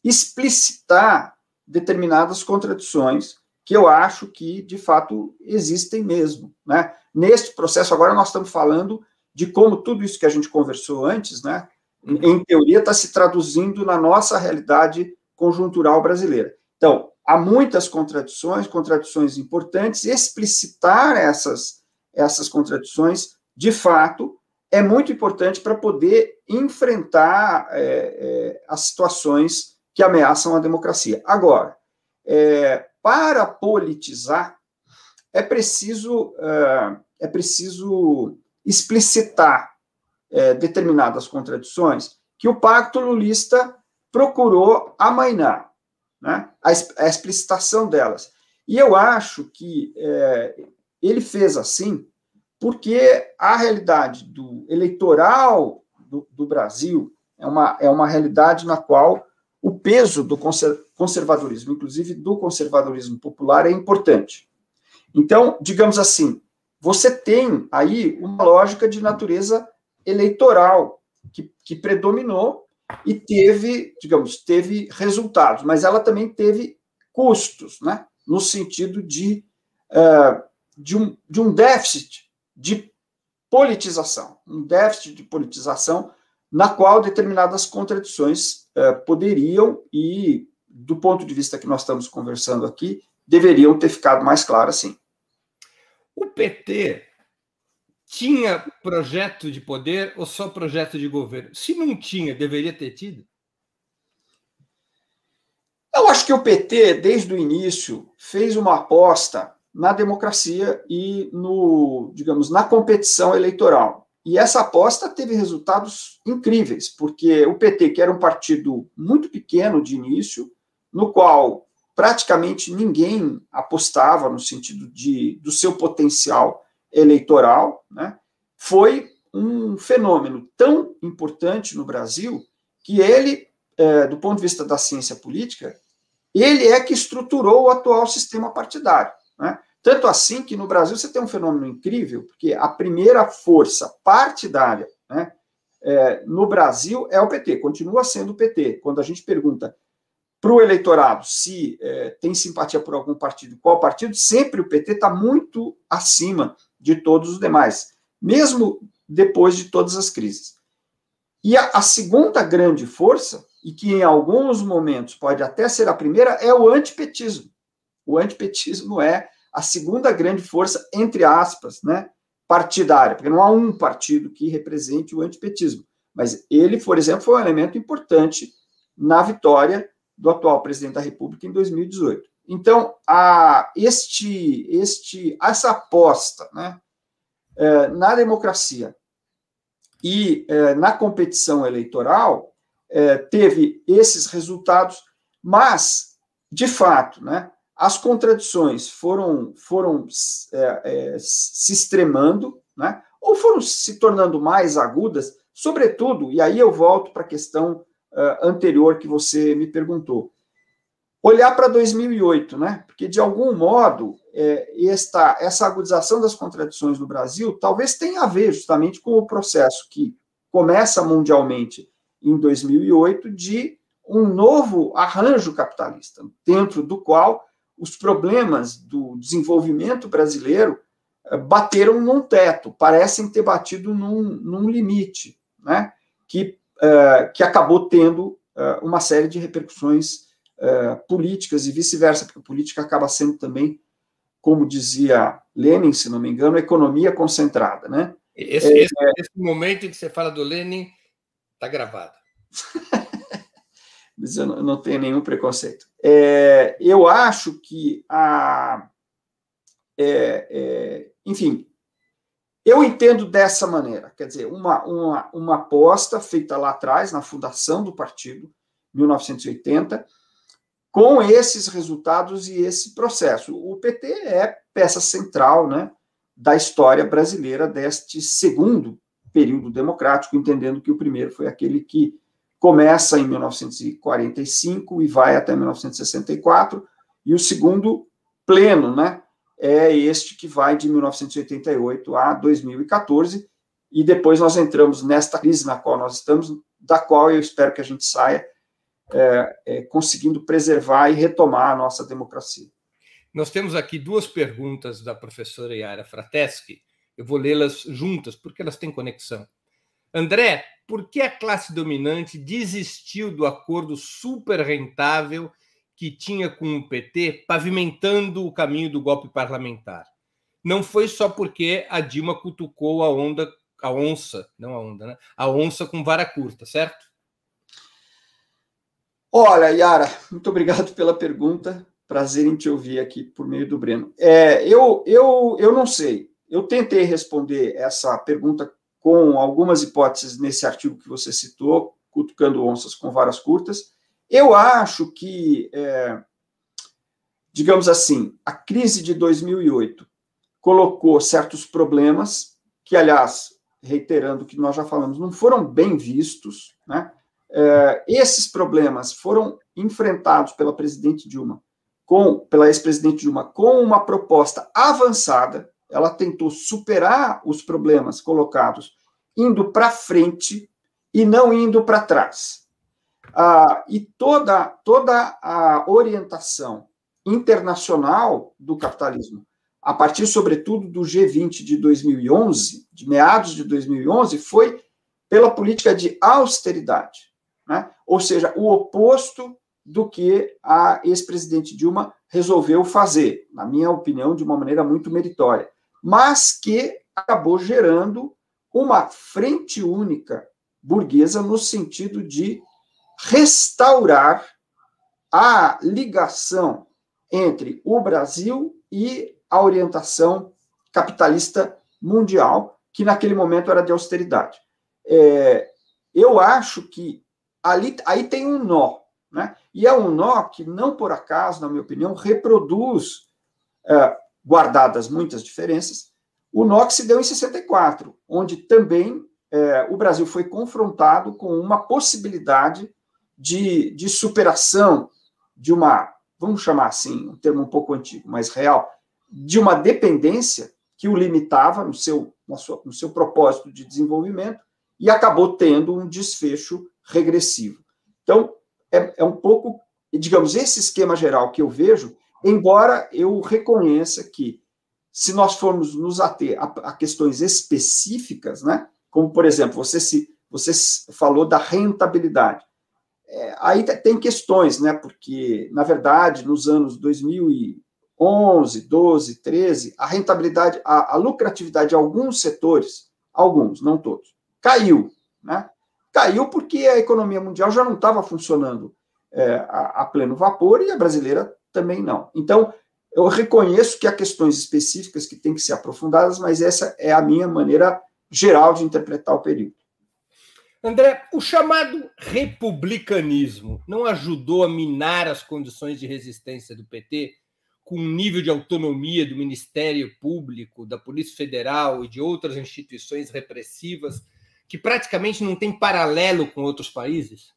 explicitar determinadas contradições que eu acho que, de fato, existem mesmo, né? Neste processo, agora nós estamos falando de como tudo isso que a gente conversou antes, né, em teoria, está se traduzindo na nossa realidade conjuntural brasileira. Então, há muitas contradições importantes, explicitar essas contradições, de fato, é muito importante para poder enfrentar as situações que ameaçam a democracia. Agora, para politizar, é preciso explicitar determinadas contradições que o Pacto Lulista procurou amainar, né, a explicitação delas. E eu acho que ele fez assim porque a realidade do eleitoral do Brasil é uma realidade na qual o peso do conservadorismo, inclusive do conservadorismo popular, é importante. Então, digamos assim, você tem aí uma lógica de natureza eleitoral que predominou e teve resultados, mas ela também teve custos, né, no sentido de um déficit de politização, na qual determinadas contradições poderiam e, do ponto de vista que nós estamos conversando aqui, deveriam ter ficado mais claras, sim. O PT tinha projeto de poder ou só projeto de governo? Se não tinha, deveria ter tido? Eu acho que o PT, desde o início, fez uma aposta na democracia e digamos, na competição eleitoral. E essa aposta teve resultados incríveis, porque o PT, que era um partido muito pequeno de início, no qual praticamente ninguém apostava no sentido do seu potencial eleitoral, né, foi um fenômeno tão importante no Brasil que ele, do ponto de vista da ciência política, ele é que estruturou o atual sistema partidário, né? Tanto assim que no Brasil você tem um fenômeno incrível, porque a primeira força partidária, né, no Brasil é o PT, continua sendo o PT. Quando a gente pergunta para o eleitorado se tem simpatia por algum partido, qual partido, sempre o PT está muito acima de todos os demais, mesmo depois de todas as crises. E a segunda grande força, e que em alguns momentos pode até ser a primeira, é o antipetismo. O antipetismo é a segunda grande força, entre aspas, né, partidária, porque não há um partido que represente o antipetismo. Mas ele, por exemplo, foi um elemento importante na vitória do atual presidente da República em 2018. Então, essa aposta, né, na democracia e na competição eleitoral teve esses resultados, mas, de fato, né, as contradições foram se extremando, né, ou foram se tornando mais agudas, sobretudo, e aí eu volto para a questão anterior que você me perguntou, olhar para 2008, né, porque, de algum modo, essa agudização das contradições no Brasil talvez tenha a ver justamente com o processo que começa mundialmente em 2008 de um novo arranjo capitalista, dentro do qual os problemas do desenvolvimento brasileiro bateram num teto, parecem ter batido num limite, né, que acabou tendo uma série de repercussões políticas e vice-versa, porque a política acaba sendo também, como dizia Lenin, se não me engano, economia concentrada, né? Esse momento em que você fala do Lenin está gravado. Mas eu não tenho nenhum preconceito. Eu acho que enfim, eu entendo dessa maneira, quer dizer, uma aposta feita lá atrás, na fundação do partido, 1980, com esses resultados e esse processo. O PT é peça central, né, da história brasileira deste segundo período democrático, entendendo que o primeiro foi aquele que começa em 1945 e vai até 1964, e o segundo pleno, né, é este que vai de 1988 a 2014, e depois nós entramos nesta crise na qual nós estamos, da qual eu espero que a gente saia conseguindo preservar e retomar a nossa democracia. Nós temos aqui duas perguntas da professora Yara Frateschi. Eu vou lê-las juntas, porque elas têm conexão. André, por que a classe dominante desistiu do acordo super rentável que tinha com o PT, pavimentando o caminho do golpe parlamentar? Não foi só porque a Dilma cutucou a onça com vara curta, certo? Olha, Yara, muito obrigado pela pergunta. Prazer em te ouvir aqui por meio do Breno. Eu não sei. Eu tentei responder essa pergunta com algumas hipóteses nesse artigo que você citou, Cutucando Onças com Varas Curtas. Eu acho que, digamos assim, a crise de 2008 colocou certos problemas que, aliás, reiterando o que nós já falamos, não foram bem vistos, né? Esses problemas foram enfrentados pela ex-presidente Dilma com uma proposta avançada. Ela tentou superar os problemas colocados indo para frente e não indo para trás. E toda a orientação internacional do capitalismo, a partir, sobretudo, do G20 de 2011, de meados de 2011, foi pela política de austeridade, né? Ou seja, o oposto do que a ex-presidente Dilma resolveu fazer, na minha opinião, de uma maneira muito meritória, mas que acabou gerando uma frente única burguesa no sentido de restaurar a ligação entre o Brasil e a orientação capitalista mundial, que naquele momento era de austeridade. Eu acho que aí tem um nó, né? E é um nó que, não por acaso, na minha opinião, reproduz, guardadas muitas diferenças, o nó que se deu em 64, onde também o Brasil foi confrontado com uma possibilidade de superação de uma, vamos chamar assim, um termo um pouco antigo, mas real, de uma dependência que o limitava no seu propósito de desenvolvimento e acabou tendo um desfecho regressivo. Então, é um pouco, digamos, esse esquema geral que eu vejo, embora eu reconheça que, se nós formos nos ater a questões específicas, né, como, por exemplo, você falou da rentabilidade. Aí tem questões, né, porque, na verdade, nos anos 2011, 12, 13, a rentabilidade, a lucratividade de alguns setores, alguns, não todos, caiu, né? Caiu porque a economia mundial já não estava funcionando a pleno vapor e a brasileira também não. Então, eu reconheço que há questões específicas que têm que ser aprofundadas, mas essa é a minha maneira geral de interpretar o período. André, o chamado republicanismo não ajudou a minar as condições de resistência do PT, com um nível de autonomia do Ministério Público, da Polícia Federal e de outras instituições repressivas que praticamente não tem paralelo com outros países?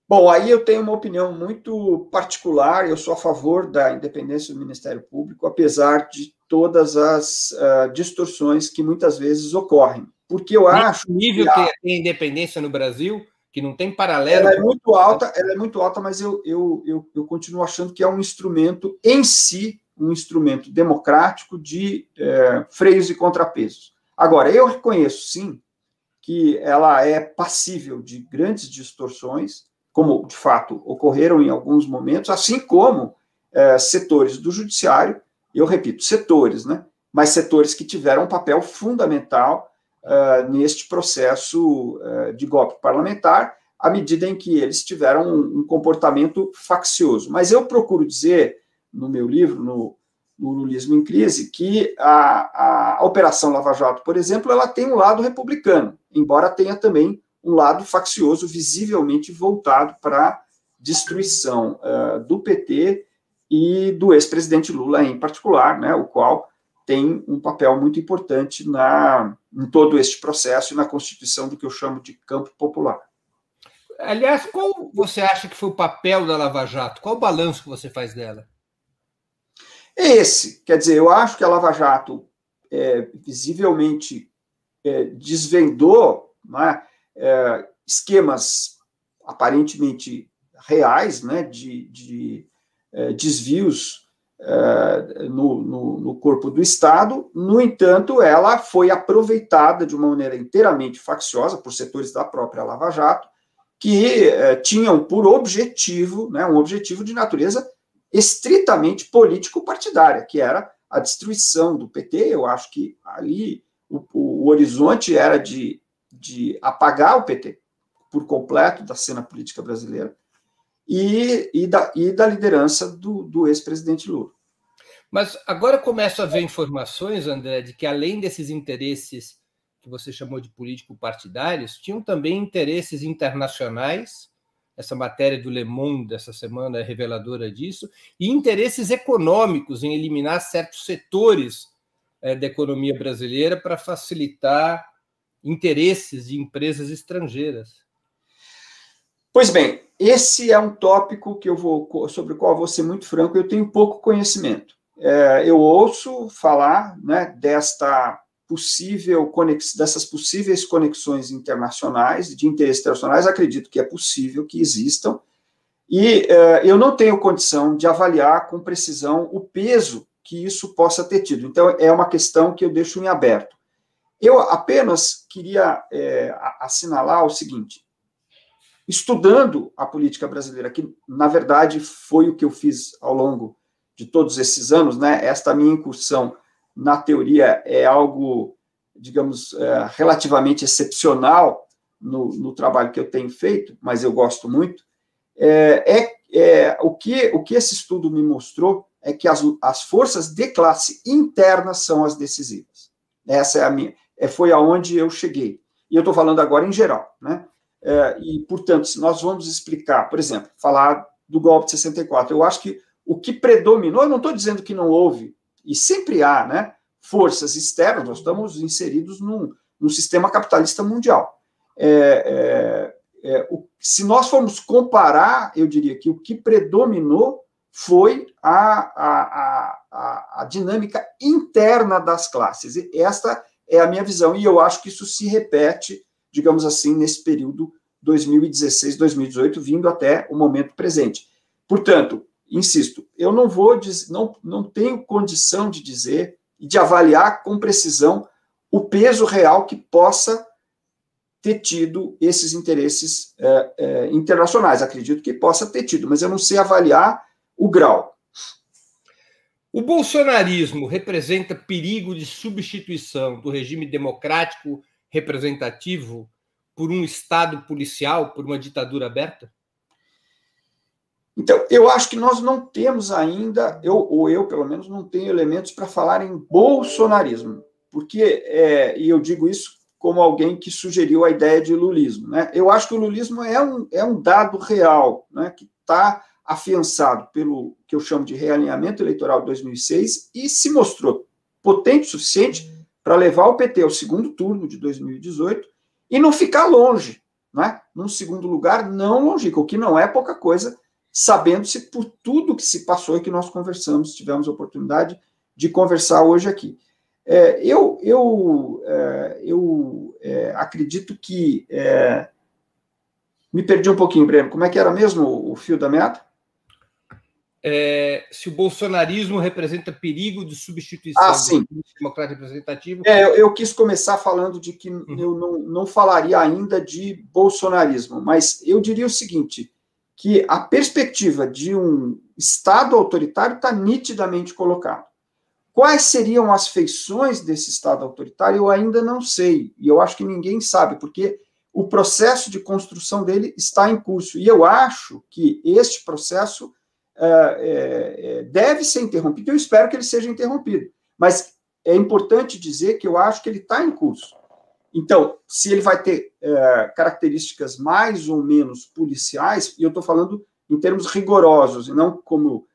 Bom, aí eu tenho uma opinião muito particular. Eu sou a favor da independência do Ministério Público, apesar de todas as distorções que muitas vezes ocorrem. Porque eu acho... O nível que tem a independência no Brasil, que não tem paralelo... Ela é muito alta, mas eu continuo achando que é um instrumento em si, um instrumento democrático de freios e contrapesos. Agora, eu reconheço, sim, que ela é passível de grandes distorções, como, de fato, ocorreram em alguns momentos, assim como setores do judiciário, eu repito, setores, né? Mas setores que tiveram um papel fundamental neste processo de golpe parlamentar, à medida em que eles tiveram um comportamento faccioso. Mas eu procuro dizer, no meu livro, no Lulismo em Crise, que a Operação Lava Jato, por exemplo, ela tem um lado republicano, embora tenha também um lado faccioso, visivelmente voltado para a destruição do PT e do ex-presidente Lula em particular, né, o qual tem um papel muito importante em todo este processo e na constituição do que eu chamo de campo popular. Aliás, qual você acha que foi o papel da Lava Jato? Qual o balanço que você faz dela? Esse, quer dizer, eu acho que a Lava Jato visivelmente desvendou, né, esquemas aparentemente reais, né, de desvios no corpo do Estado. No entanto, ela foi aproveitada de uma maneira inteiramente facciosa por setores da própria Lava Jato, que tinham por objetivo, né, um objetivo de natureza estritamente político-partidária, que era a destruição do PT. Eu acho que ali o horizonte era de apagar o PT por completo da cena política brasileira e da liderança do ex-presidente Lula. Mas agora começo a ver informações, André, de que além desses interesses que você chamou de político-partidários, tinham também interesses internacionais. Essa matéria do Le Monde dessa semana é reveladora disso, e interesses econômicos em eliminar certos setores da economia brasileira para facilitar interesses de empresas estrangeiras. Pois bem, esse é um tópico sobre o qual eu vou ser muito franco, eu tenho pouco conhecimento. Eu ouço falar, né, dessas possíveis conexões internacionais, de interesses internacionais, acredito que é possível que existam, e eu não tenho condição de avaliar com precisão o peso que isso possa ter tido. Então, é uma questão que eu deixo em aberto. Eu apenas queria assinalar o seguinte: estudando a política brasileira, que, na verdade, foi o que eu fiz ao longo de todos esses anos, né, esta minha incursão na teoria, é algo, digamos, relativamente excepcional no trabalho que eu tenho feito, mas eu gosto muito, o que esse estudo me mostrou é que as forças de classe internas são as decisivas. Essa é a minha, foi aonde eu cheguei. E eu estou falando agora em geral, né? E, portanto, se nós vamos explicar, por exemplo, falar do golpe de 64, eu acho que o que predominou, eu não estou dizendo que não houve, e sempre há, né, forças externas, nós estamos inseridos num sistema capitalista mundial. Se nós formos comparar, eu diria que o que predominou foi a dinâmica interna das classes. E esta é a minha visão, e eu acho que isso se repete, digamos assim, nesse período 2016, 2018, vindo até o momento presente. Portanto, insisto, eu não vou não tenho condição de dizer e de avaliar com precisão o peso real que possa ter tido esses interesses internacionais. Acredito que possa ter tido, mas eu não sei avaliar o grau. O bolsonarismo representa perigo de substituição do regime democrático representativo por um Estado policial, por uma ditadura aberta? Então, eu acho que nós não temos ainda, eu pelo menos, não tenho elementos para falar em bolsonarismo, porque, e eu digo isso como alguém que sugeriu a ideia de lulismo, né? Eu acho que o lulismo é um dado real, né, que está afiançado pelo que eu chamo de realinhamento eleitoral de 2006 e se mostrou potente o suficiente para levar o PT ao segundo turno de 2018 e não ficar longe, né? Num segundo lugar não longínquo, o que não é pouca coisa, sabendo-se por tudo que se passou e que nós conversamos, tivemos a oportunidade de conversar hoje aqui. Eu acredito que... me perdi um pouquinho, Breno. Como é que era mesmo o fio da meada? Se o bolsonarismo representa perigo de substituição do democrático representativo... Eu quis começar falando de que eu não falaria ainda de bolsonarismo, mas eu diria o seguinte, que a perspectiva de um Estado autoritário está nitidamente colocada. Quais seriam as feições desse Estado autoritário, eu ainda não sei, e eu acho que ninguém sabe, porque o processo de construção dele está em curso, e eu acho que este processo deve ser interrompido, eu espero que ele seja interrompido, mas é importante dizer que eu acho que ele está em curso. Então, se ele vai ter características mais ou menos policiais, e eu estou falando em termos rigorosos, e não como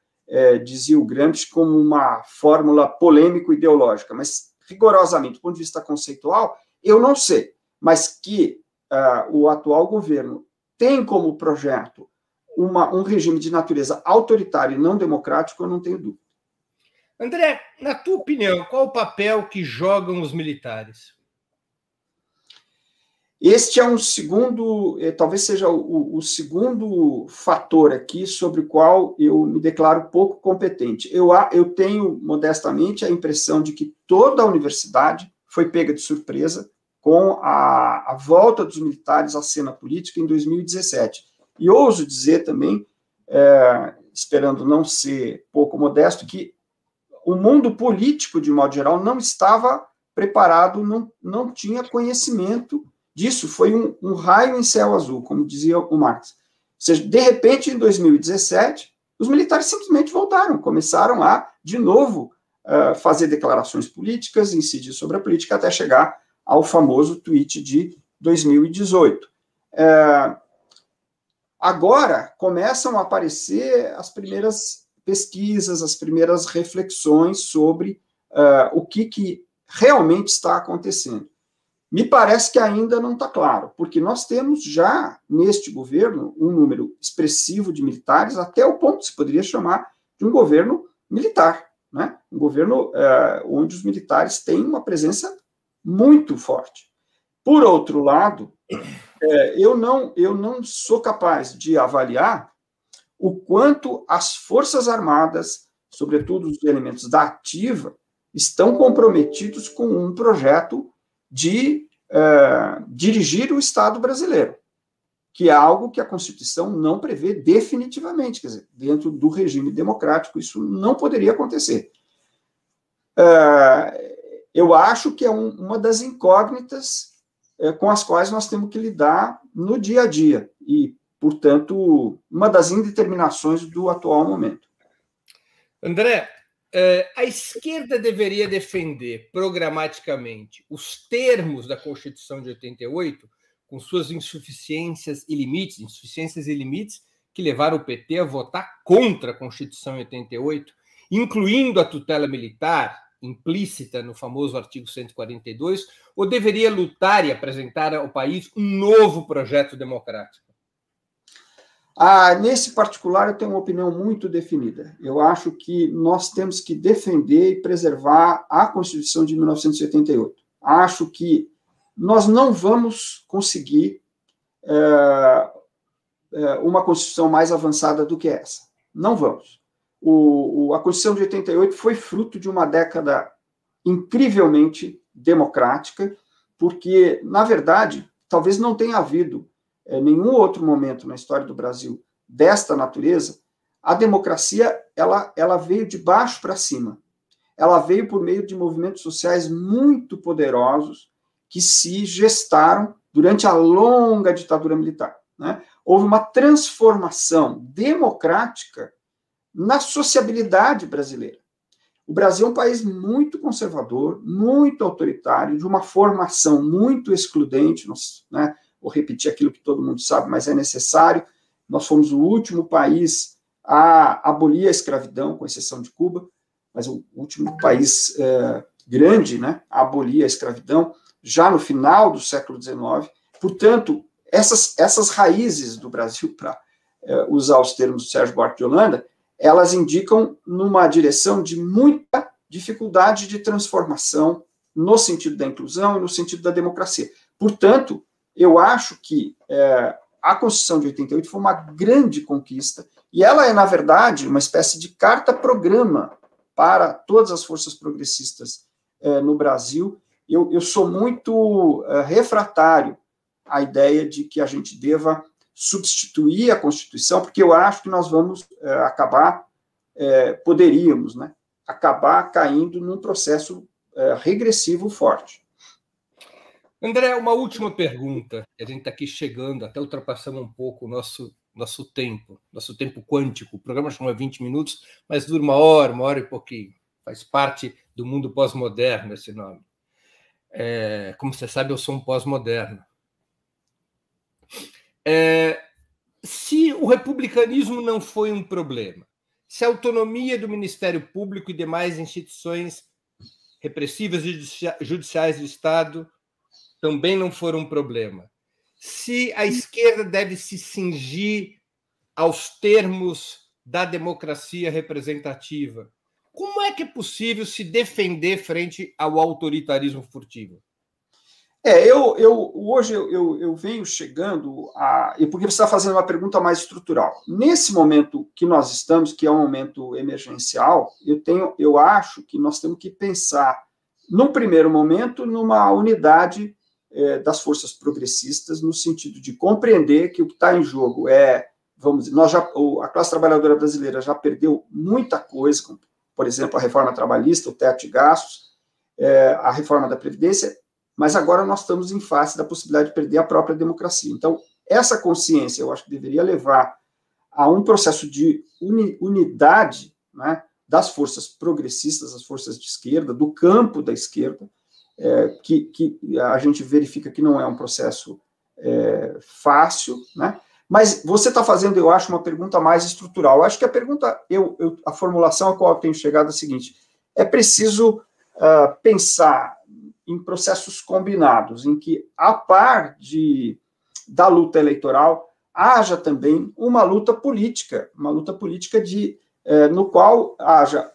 dizia o Gramsci, como uma fórmula polêmico-ideológica, mas rigorosamente, do ponto de vista conceitual, eu não sei, mas que o atual governo tem como projeto um regime de natureza autoritária e não democrático, eu não tenho dúvida. André, na tua opinião, qual o papel que jogam os militares? Este é um segundo, talvez seja o segundo fator aqui sobre o qual eu me declaro pouco competente. Eu tenho, modestamente, a impressão de que toda a universidade foi pega de surpresa com a volta dos militares à cena política em 2017. E ouso dizer também, esperando não ser pouco modesto, que o mundo político, de modo geral, não estava preparado, não tinha conhecimento disso, foi um raio em céu azul, como dizia o Marx. Ou seja, de repente, em 2017, os militares simplesmente voltaram, começaram a, de novo, fazer declarações políticas, incidir sobre a política, até chegar ao famoso tweet de 2018. Agora, começam a aparecer as primeiras pesquisas, as primeiras reflexões sobre o que realmente está acontecendo. Me parece que ainda não está claro, porque nós temos já, neste governo, um número expressivo de militares, até o ponto que se poderia chamar de um governo militar, né? Um governo onde os militares têm uma presença muito forte. Por outro lado, eu não sou capaz de avaliar o quanto as Forças Armadas, sobretudo os elementos da ativa, estão comprometidos com um projeto de dirigir o Estado brasileiro, que é algo que a Constituição não prevê definitivamente, quer dizer, dentro do regime democrático isso não poderia acontecer. eu acho que é uma das incógnitas com as quais nós temos que lidar no dia a dia, e, portanto, uma das indeterminações do atual momento. André, a esquerda deveria defender programaticamente os termos da Constituição de 88, com suas insuficiências e limites, que levaram o PT a votar contra a Constituição em 88, incluindo a tutela militar, implícita no famoso artigo 142, ou deveria lutar e apresentar ao país um novo projeto democrático? Nesse particular, eu tenho uma opinião muito definida. Eu acho que nós temos que defender e preservar a Constituição de 1988. Acho que nós não vamos conseguir uma Constituição mais avançada do que essa. Não vamos. A Constituição de 88 foi fruto de uma década incrivelmente democrática, porque, na verdade, talvez não tenha havido nenhum outro momento na história do Brasil desta natureza. A democracia ela veio de baixo para cima. Ela veio por meio de movimentos sociais muito poderosos que se gestaram durante a longa ditadura militar, né? Houve uma transformação democrática na sociabilidade brasileira. O Brasil é um país muito conservador, muito autoritário, de uma formação muito excludente, né? Vou repetir aquilo que todo mundo sabe, mas é necessário. Nós fomos o último país a abolir a escravidão, com exceção de Cuba, mas o último país grande, né, a abolir a escravidão, já no final do século XIX. Portanto, essas raízes do Brasil, para usar os termos do Sérgio Buarque de Holanda, elas indicam numa direção de muita dificuldade de transformação no sentido da inclusão e no sentido da democracia. Portanto, eu acho que a Constituição de 88 foi uma grande conquista, e ela é, na verdade, uma espécie de carta-programa para todas as forças progressistas no Brasil. Eu sou muito refratário à ideia de que a gente deva substituir a Constituição, porque eu acho que nós vamos poderíamos, né, acabar caindo num processo regressivo forte. André, uma última pergunta. A gente está aqui chegando, até ultrapassamos um pouco o nosso tempo quântico. O programa chama 20 minutos, mas dura uma hora e pouquinho. Faz parte do mundo pós-moderno esse nome. Como você sabe, eu sou um pós-moderno. Se o republicanismo não foi um problema, se a autonomia do Ministério Público e demais instituições repressivas e judiciais do Estado também não foram um problema, se a esquerda deve se cingir aos termos da democracia representativa, como é que é possível se defender frente ao autoritarismo furtivo? Hoje eu venho chegando porque você está fazendo uma pergunta mais estrutural. Nesse momento que nós estamos, que é um momento emergencial, eu acho que nós temos que pensar, num primeiro momento, numa unidade das forças progressistas, no sentido de compreender que o que está em jogo vamos dizer, a classe trabalhadora brasileira já perdeu muita coisa, como, por exemplo, a reforma trabalhista, o teto de gastos, a reforma da Previdência, mas agora nós estamos em face da possibilidade de perder a própria democracia. Então, essa consciência, eu acho que deveria levar a um processo de unidade, né, das forças progressistas, das forças de esquerda, do campo da esquerda, que a gente verifica que não é um processo fácil, né? Mas você está fazendo, eu acho, uma pergunta mais estrutural. Eu acho que a pergunta, a formulação a qual eu tenho chegado é a seguinte: é preciso pensar em processos combinados, em que, a par da luta eleitoral, haja também uma luta política no qual haja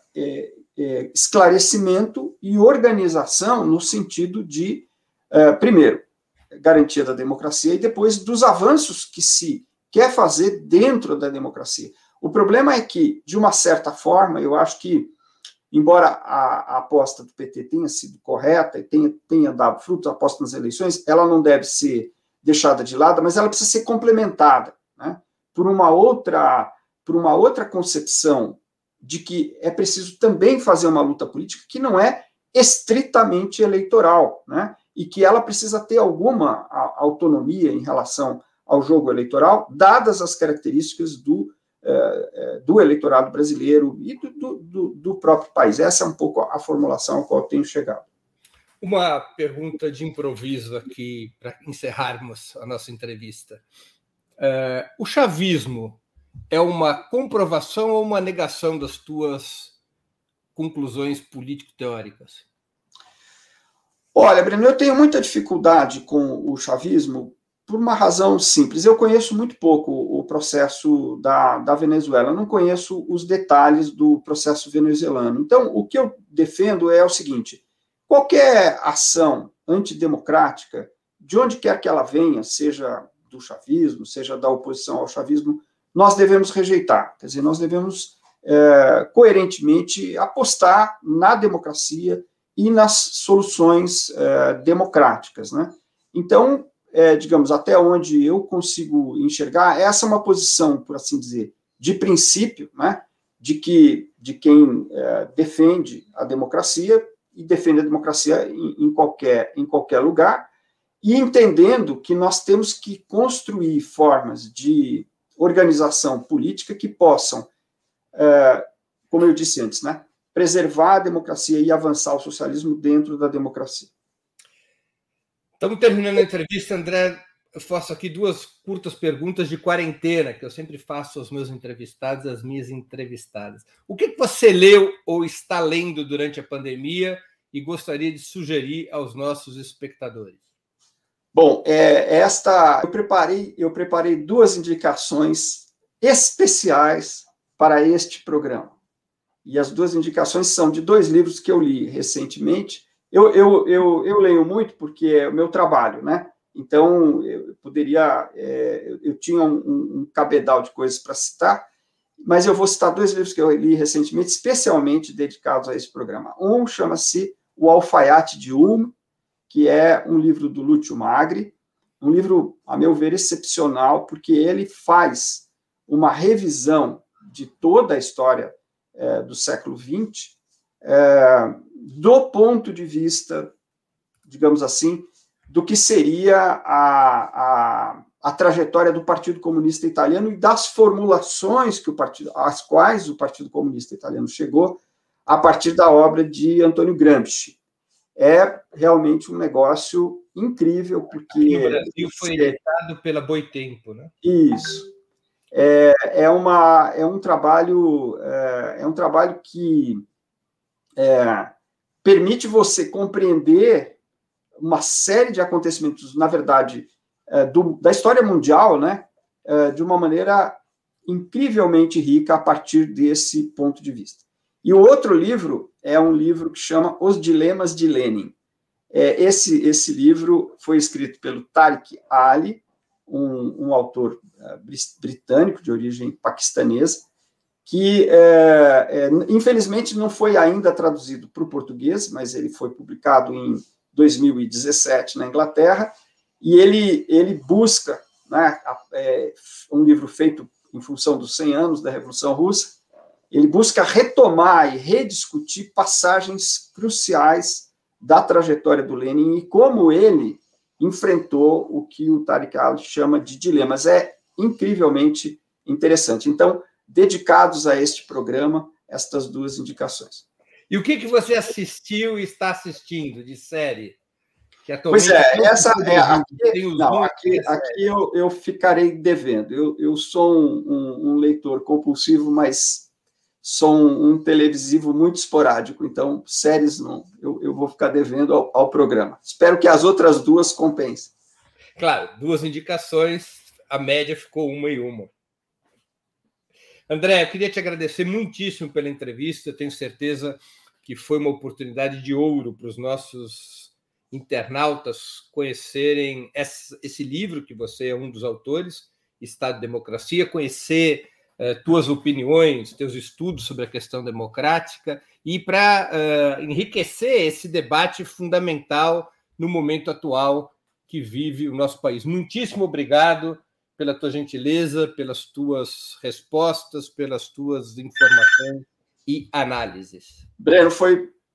esclarecimento e organização no sentido de, primeiro, garantia da democracia e depois dos avanços que se quer fazer dentro da democracia. O problema é que, de uma certa forma, eu acho que, embora a aposta do PT tenha sido correta e tenha dado frutos, a aposta nas eleições, ela não deve ser deixada de lado, mas ela precisa ser complementada, né, por uma outra concepção de que é preciso também fazer uma luta política que não é estritamente eleitoral, né? E que ela precisa ter alguma autonomia em relação ao jogo eleitoral, dadas as características do eleitorado brasileiro e do próprio país. Essa é um pouco a formulação a qual eu tenho chegado. Uma pergunta de improviso aqui, para encerrarmos a nossa entrevista. O chavismo é uma comprovação ou uma negação das tuas conclusões político-teóricas? Olha, Breno, eu tenho muita dificuldade com o chavismo por uma razão simples. Eu conheço muito pouco o processo da Venezuela, eu não conheço os detalhes do processo venezuelano. Então, o que eu defendo é o seguinte: qualquer ação antidemocrática, de onde quer que ela venha, seja do chavismo, seja da oposição ao chavismo, nós devemos rejeitar. Quer dizer, nós devemos coerentemente apostar na democracia e nas soluções democráticas, né? Então, digamos, até onde eu consigo enxergar, essa é uma posição, por assim dizer, de princípio, né? De quem defende a democracia e defende a democracia em qualquer lugar, e entendendo que nós temos que construir formas de organização política que possam, como eu disse antes, né, preservar a democracia e avançar o socialismo dentro da democracia. Estamos terminando a entrevista, André. Eu faço aqui duas curtas perguntas de quarentena, que eu sempre faço aos meus entrevistados, às minhas entrevistadas. O que você leu ou está lendo durante a pandemia e gostaria de sugerir aos nossos espectadores? Bom, eu preparei duas indicações especiais para este programa. E as duas indicações são de dois livros que eu li recentemente. Eu leio muito porque é o meu trabalho, né? Então, eu tinha um cabedal de coisas para citar, mas eu vou citar dois livros que eu li recentemente, especialmente dedicados a esse programa. Um chama-se O Alfaiate de Ulm, que é um livro do Lúcio Magri, um livro, a meu ver, excepcional, porque ele faz uma revisão de toda a história do século XX, do ponto de vista, digamos assim, do que seria a trajetória do Partido Comunista Italiano e das formulações às quais o Partido Comunista Italiano chegou a partir da obra de Antônio Gramsci. É realmente um negócio incrível, porque... Aqui no Brasil foi editado pela Boitempo, né? Isso. É um trabalho que permite você compreender uma série de acontecimentos, na verdade, da história mundial, né, de uma maneira incrivelmente rica a partir desse ponto de vista. E o outro livro é um livro que chama Os Dilemas de Lenin. Esse livro foi escrito pelo Tariq Ali, um autor britânico de origem paquistanesa, que, infelizmente, não foi ainda traduzido para o português, mas ele foi publicado em 2017 na Inglaterra, e ele busca, né, um livro feito em função dos 100 anos da Revolução Russa, ele busca retomar e rediscutir passagens cruciais da trajetória do Lenin e como ele enfrentou o que o Tariq Ali chama de dilemas. É incrivelmente interessante. Então, dedicados a este programa, estas duas indicações. E o que você assistiu e está assistindo de série? Pois aqui eu ficarei devendo. Eu sou um leitor compulsivo, mas sou um televisivo muito esporádico, então séries não, eu vou ficar devendo ao programa. Espero que as outras duas compensem. Claro, duas indicações, a média ficou 1 e 1. André, eu queria te agradecer muitíssimo pela entrevista, eu tenho certeza que foi uma oportunidade de ouro para os nossos internautas conhecerem esse livro, que você é um dos autores, Estado e Democracia, conhecer tuas opiniões, teus estudos sobre a questão democrática e para enriquecer esse debate fundamental no momento atual que vive o nosso país. Muitíssimo obrigado pela tua gentileza, pelas tuas respostas, pelas tuas informações. e análises. Breno,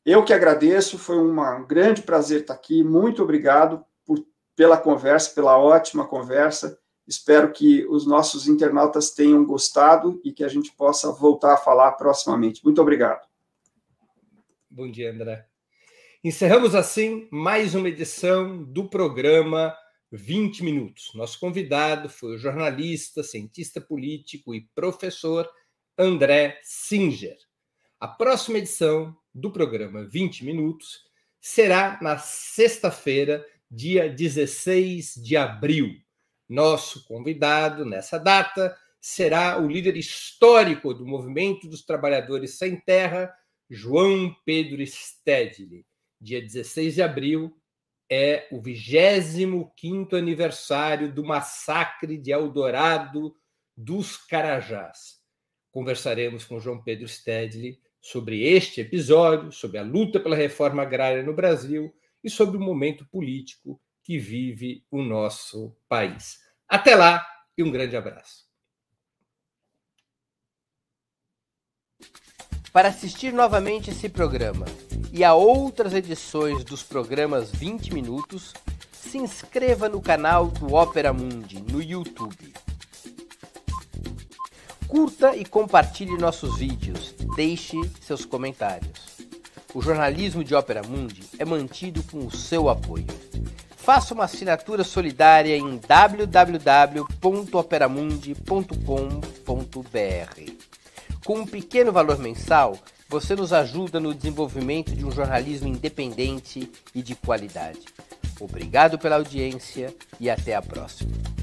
eu que agradeço, foi um grande prazer estar aqui. Muito obrigado pela conversa, pela ótima conversa. Espero que os nossos internautas tenham gostado e que a gente possa voltar a falar proximamente. Muito obrigado. Bom dia, André. Encerramos assim mais uma edição do programa 20 Minutos. Nosso convidado foi o jornalista, cientista político e professor André Singer. A próxima edição do programa 20 Minutos será na sexta-feira, dia 16 de abril. Nosso convidado nessa data será o líder histórico do Movimento dos Trabalhadores Sem Terra, João Pedro Stedley. Dia 16 de abril é o 25º aniversário do massacre de Eldorado dos Carajás. Conversaremos com João Pedro Stedley sobre este episódio, sobre a luta pela reforma agrária no Brasil e sobre o momento político que vive o nosso país. Até lá e um grande abraço. Para assistir novamente esse programa e a outras edições dos programas 20 Minutos, se inscreva no canal do Opera Mundi no YouTube. Curta e compartilhe nossos vídeos, deixe seus comentários. O jornalismo de Opera Mundi é mantido com o seu apoio. Faça uma assinatura solidária em www.operamundi.com.br. Com um pequeno valor mensal, você nos ajuda no desenvolvimento de um jornalismo independente e de qualidade. Obrigado pela audiência e até a próxima.